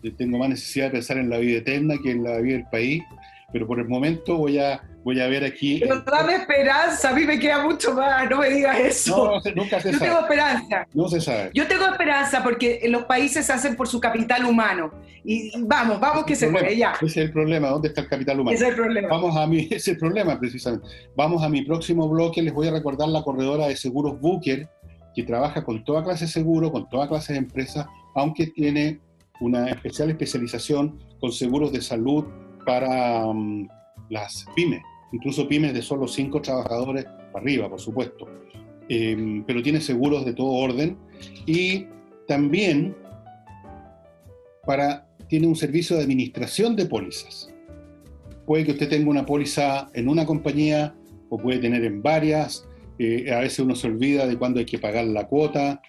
necesidad de pensar en la vida eterna que en la vida del país, pero por el momento voy a ver aquí... Pero dame esperanza, a mí me queda mucho más, no me digas eso. No, nunca se sabe. Yo tengo esperanza. No se sabe. Yo tengo esperanza porque los países se hacen por su capital humano. Y vamos que se puede, ya. Ese es el problema, ¿dónde está el capital humano? Ese es el problema. Ese es el problema, precisamente. Vamos a mi próximo bloque, les voy a recordar la corredora de seguros Booker, que trabaja con toda clase de seguros, con toda clase de empresas, aunque tiene una especialización con seguros de salud para las pymes, incluso pymes de solo 5 trabajadores para arriba, por supuesto. Pero tiene seguros de todo orden y también tiene un servicio de administración de pólizas. Puede que usted tenga una póliza en una compañía o puede tener en varias. A veces uno se olvida de cuándo hay que pagar la cuota,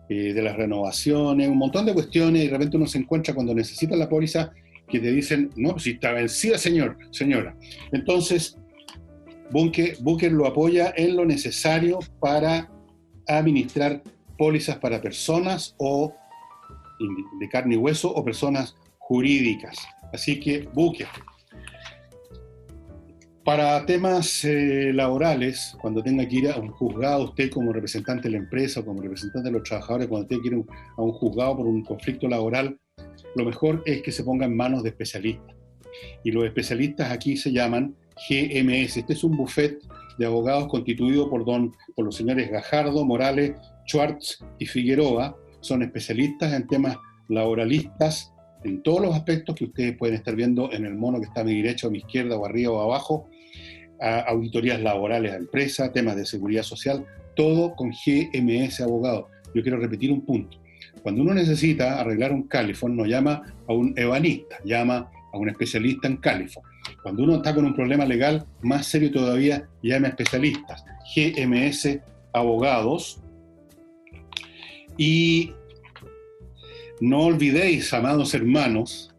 de las renovaciones, un montón de cuestiones, y de repente uno se encuentra cuando necesita la póliza que te dicen, no, si está vencida, señora. Entonces, Booker lo apoya en lo necesario para administrar pólizas para personas o de carne y hueso o personas jurídicas. Así que Booker. Para temas laborales, cuando tenga que ir a un juzgado, usted como representante de la empresa o como representante de los trabajadores, cuando tenga que ir a un juzgado por un conflicto laboral, lo mejor es que se ponga en manos de especialistas. Y los especialistas aquí se llaman GMS. Este es un buffet de abogados constituido por los señores Gajardo, Morales, Schwartz y Figueroa. Son especialistas en temas laboralistas, en todos los aspectos que ustedes pueden estar viendo en el mono que está a mi derecha, a mi izquierda, o arriba o abajo, auditorías laborales a empresas, temas de seguridad social, todo con GMS Abogados. Yo quiero repetir un punto. Cuando uno necesita arreglar un Califón, no llama a un ebanista, llama a un especialista en Califón. Cuando uno está con un problema legal más serio todavía, llama a especialistas. GMS Abogados. Y no olvidéis, amados hermanos,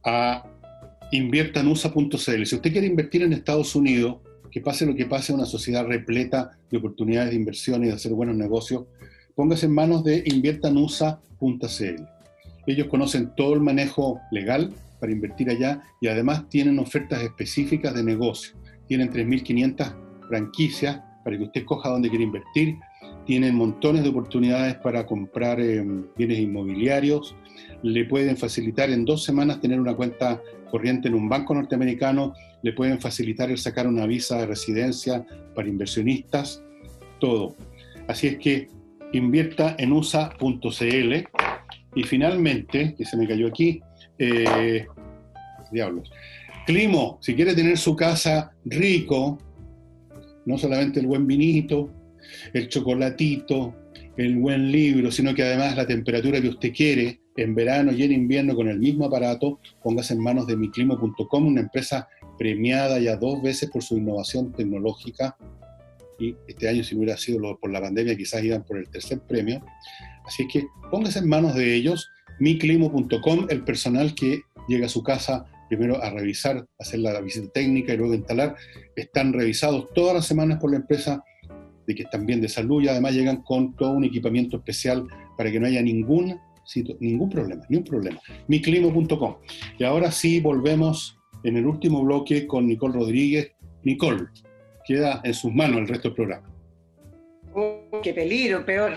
a inviertanusa.cl. Si usted quiere invertir en Estados Unidos, que pase lo que pase, una sociedad repleta de oportunidades de inversión y de hacer buenos negocios, póngase en manos de inviertanusa.cl. Ellos conocen todo el manejo legal para invertir allá y además tienen ofertas específicas de negocio. Tienen 3.500 franquicias para que usted escoja dónde quiere invertir. Tienen montones de oportunidades para comprar bienes inmobiliarios. Le pueden facilitar en 2 semanas tener una cuenta corriente en un banco norteamericano. Le pueden facilitar el sacar una visa de residencia para inversionistas. Todo. Así es que invierta en USA.cl. Y finalmente, que se me cayó aquí, diablos, Climo, si quiere tener su casa rico, no solamente el buen vinito, el chocolatito, el buen libro, sino que además la temperatura que usted quiere en verano y en invierno con el mismo aparato, póngase en manos de miclimo.com, una empresa premiada ya 2 veces por su innovación tecnológica, y este año, si no hubiera sido por la pandemia, quizás iban por el 3er premio. Así que póngase en manos de ellos, miclimo.com, el personal que llega a su casa primero a revisar, hacer la visita técnica y luego instalar, están revisados todas las semanas por la empresa de que están bien de salud y además llegan con todo un equipamiento especial para que no haya ningún cito, ningún problema, ni un problema. Miclimo.com. Y ahora sí volvemos en el último bloque con Nicole Rodríguez. Nicole, queda en sus manos el resto del programa. Qué peligro, peor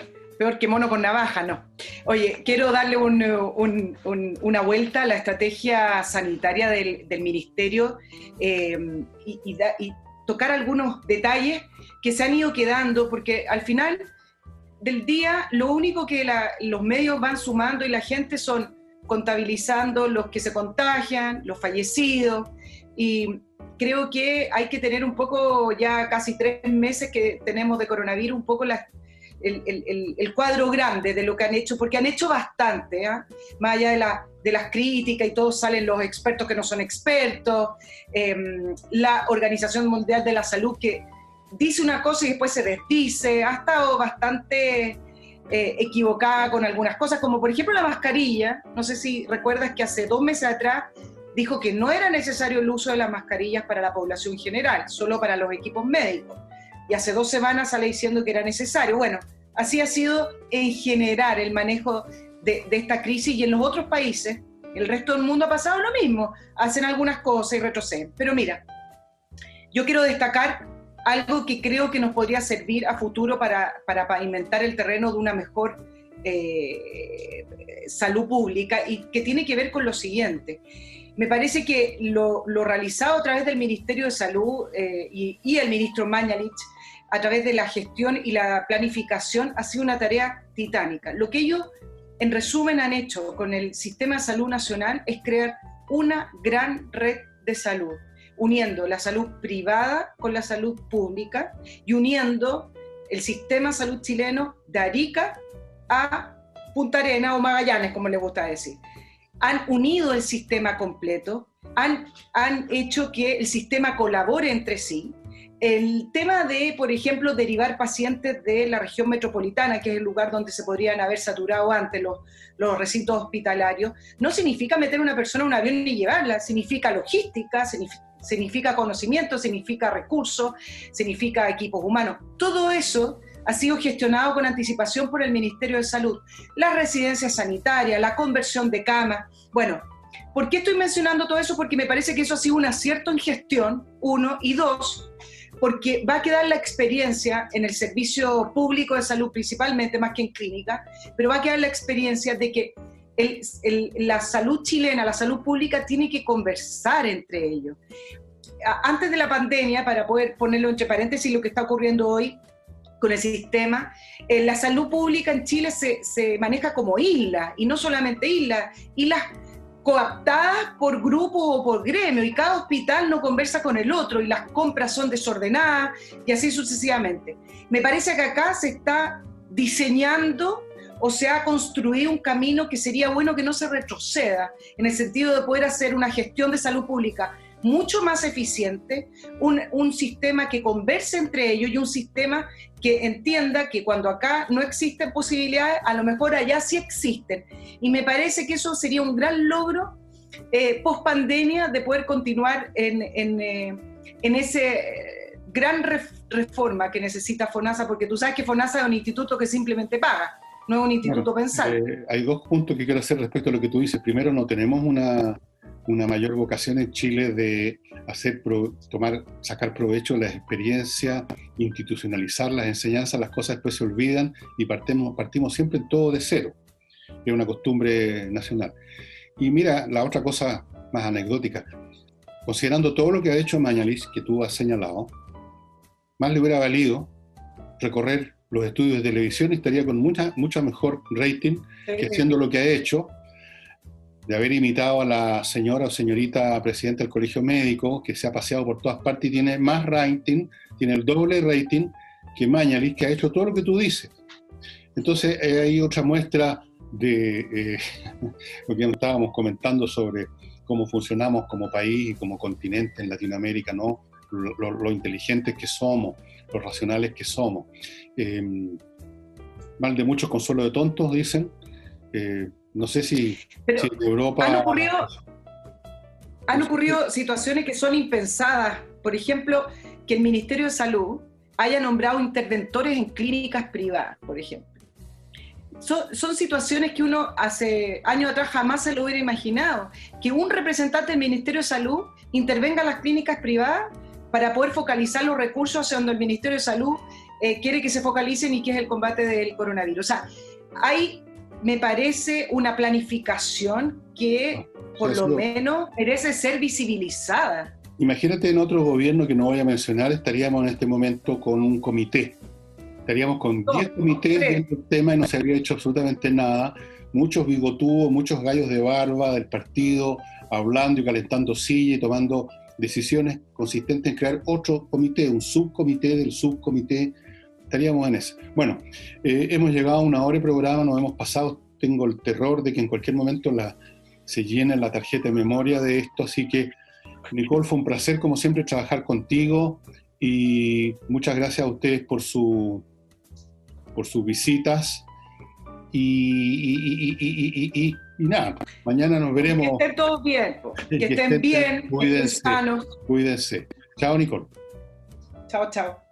que mono con navaja, no. Oye, quiero darle una vuelta a la estrategia sanitaria del Ministerio y tocar algunos detalles que se han ido quedando, porque al final del día lo único que los medios van sumando y la gente son contabilizando los que se contagian, los fallecidos, y creo que hay que tener un poco, ya casi 3 meses que tenemos de coronavirus, un poco el cuadro grande de lo que han hecho, porque han hecho bastante, ¿eh? Más allá de las críticas y todos salen los expertos que no son expertos, la Organización Mundial de la Salud que dice una cosa y después se desdice, ha estado bastante equivocada con algunas cosas, como por ejemplo la mascarilla. No sé si recuerdas que hace 2 meses atrás dijo que no era necesario el uso de las mascarillas para la población general, solo para los equipos médicos. Y hace 2 semanas sale diciendo que era necesario. Bueno, así ha sido en general el manejo de esta crisis, y en los otros países, el resto del mundo ha pasado lo mismo. Hacen algunas cosas y retroceden. Pero mira, yo quiero destacar algo que creo que nos podría servir a futuro para pavimentar el terreno de una mejor salud pública, y que tiene que ver con lo siguiente. Me parece que lo realizado a través del Ministerio de Salud y el ministro Mañalich, a través de la gestión y la planificación, ha sido una tarea titánica. Lo que ellos, en resumen, han hecho con el Sistema de Salud Nacional es crear una gran red de salud, uniendo la salud privada con la salud pública y uniendo el sistema de salud chileno de Arica a Punta Arenas o Magallanes, como les gusta decir. Han unido el sistema completo, han hecho que el sistema colabore entre sí. El tema de, por ejemplo, derivar pacientes de la región metropolitana, que es el lugar donde se podrían haber saturado antes los recintos hospitalarios, no significa meter a una persona en un avión y llevarla, significa logística, significa conocimiento, significa recursos, significa equipos humanos. Todo eso ha sido gestionado con anticipación por el Ministerio de Salud. Las residencias sanitarias, la conversión de camas. Bueno, ¿por qué estoy mencionando todo eso? Porque me parece que eso ha sido un acierto en gestión, 1, y 2, porque va a quedar la experiencia en el servicio público de salud, principalmente, más que en clínica, pero va a quedar la experiencia de que la salud chilena, la salud pública, tiene que conversar entre ellos. Antes de la pandemia, para poder ponerlo entre paréntesis lo que está ocurriendo hoy con el sistema, la salud pública en Chile se maneja como islas, y no solamente islas coaptadas por grupo o por gremio, y cada hospital no conversa con el otro, y las compras son desordenadas, y así sucesivamente. Me parece que acá se está diseñando o se ha construido un camino que sería bueno que no se retroceda, en el sentido de poder hacer una gestión de salud pública mucho más eficiente, un sistema que converse entre ellos y un sistema que entienda que cuando acá no existen posibilidades, a lo mejor allá sí existen. Y me parece que eso sería un gran logro post pandemia, de poder continuar en ese gran reforma que necesita FONASA, porque tú sabes que FONASA es un instituto que simplemente paga, no es un instituto pensante. Hay 2 puntos que quiero hacer respecto a lo que tú dices. Primero, no tenemos una mayor vocación en Chile de sacar provecho de las experiencias, institucionalizar las enseñanzas. Las cosas después se olvidan y partimos siempre en todo de cero. Es una costumbre nacional. Y mira, la otra cosa más anecdótica, considerando todo lo que ha hecho Mañalich, que tú has señalado, más le hubiera valido recorrer los estudios de televisión, y estaría con mucha mejor rating que haciendo lo que ha hecho, de haber imitado a la señora o señorita presidenta del Colegio Médico, que se ha paseado por todas partes y tiene más rating, tiene el doble rating que Mañalich, que ha hecho todo lo que tú dices. Entonces hay otra muestra de lo que estábamos comentando sobre cómo funcionamos como país y como continente en Latinoamérica, ¿no? Lo inteligentes que somos, los racionales que somos. Mal de muchos, consuelo de tontos, dicen. No sé si en Europa... Han ocurrido situaciones que son impensadas. Por ejemplo, que el Ministerio de Salud haya nombrado interventores en clínicas privadas, por ejemplo. son situaciones que uno hace años atrás jamás se lo hubiera imaginado. Que un representante del Ministerio de Salud intervenga en las clínicas privadas para poder focalizar los recursos hacia donde el Ministerio de Salud quiere que se focalicen y que es el combate del coronavirus. O sea, hay, me parece, una planificación que por lo menos merece ser visibilizada. Imagínate en otro gobierno que no voy a mencionar, estaríamos en este momento con un comité. Estaríamos con 10 comités viendo el tema y no se habría hecho absolutamente nada. Muchos bigotudos, muchos gallos de barba del partido, hablando y calentando silla y tomando decisiones consistentes en crear otro comité, un subcomité del subcomité. Estaríamos en eso. Bueno, hemos llegado a una hora de programa, nos hemos pasado. Tengo el terror de que en cualquier momento se llene la tarjeta de memoria de esto, así que Nicole, fue un placer como siempre trabajar contigo y muchas gracias a ustedes por sus visitas y nada, mañana nos veremos. Que estén todos bien, que estén bien, cuídense, sanos. Cuídense. Chao, Nicole. Chao, chao.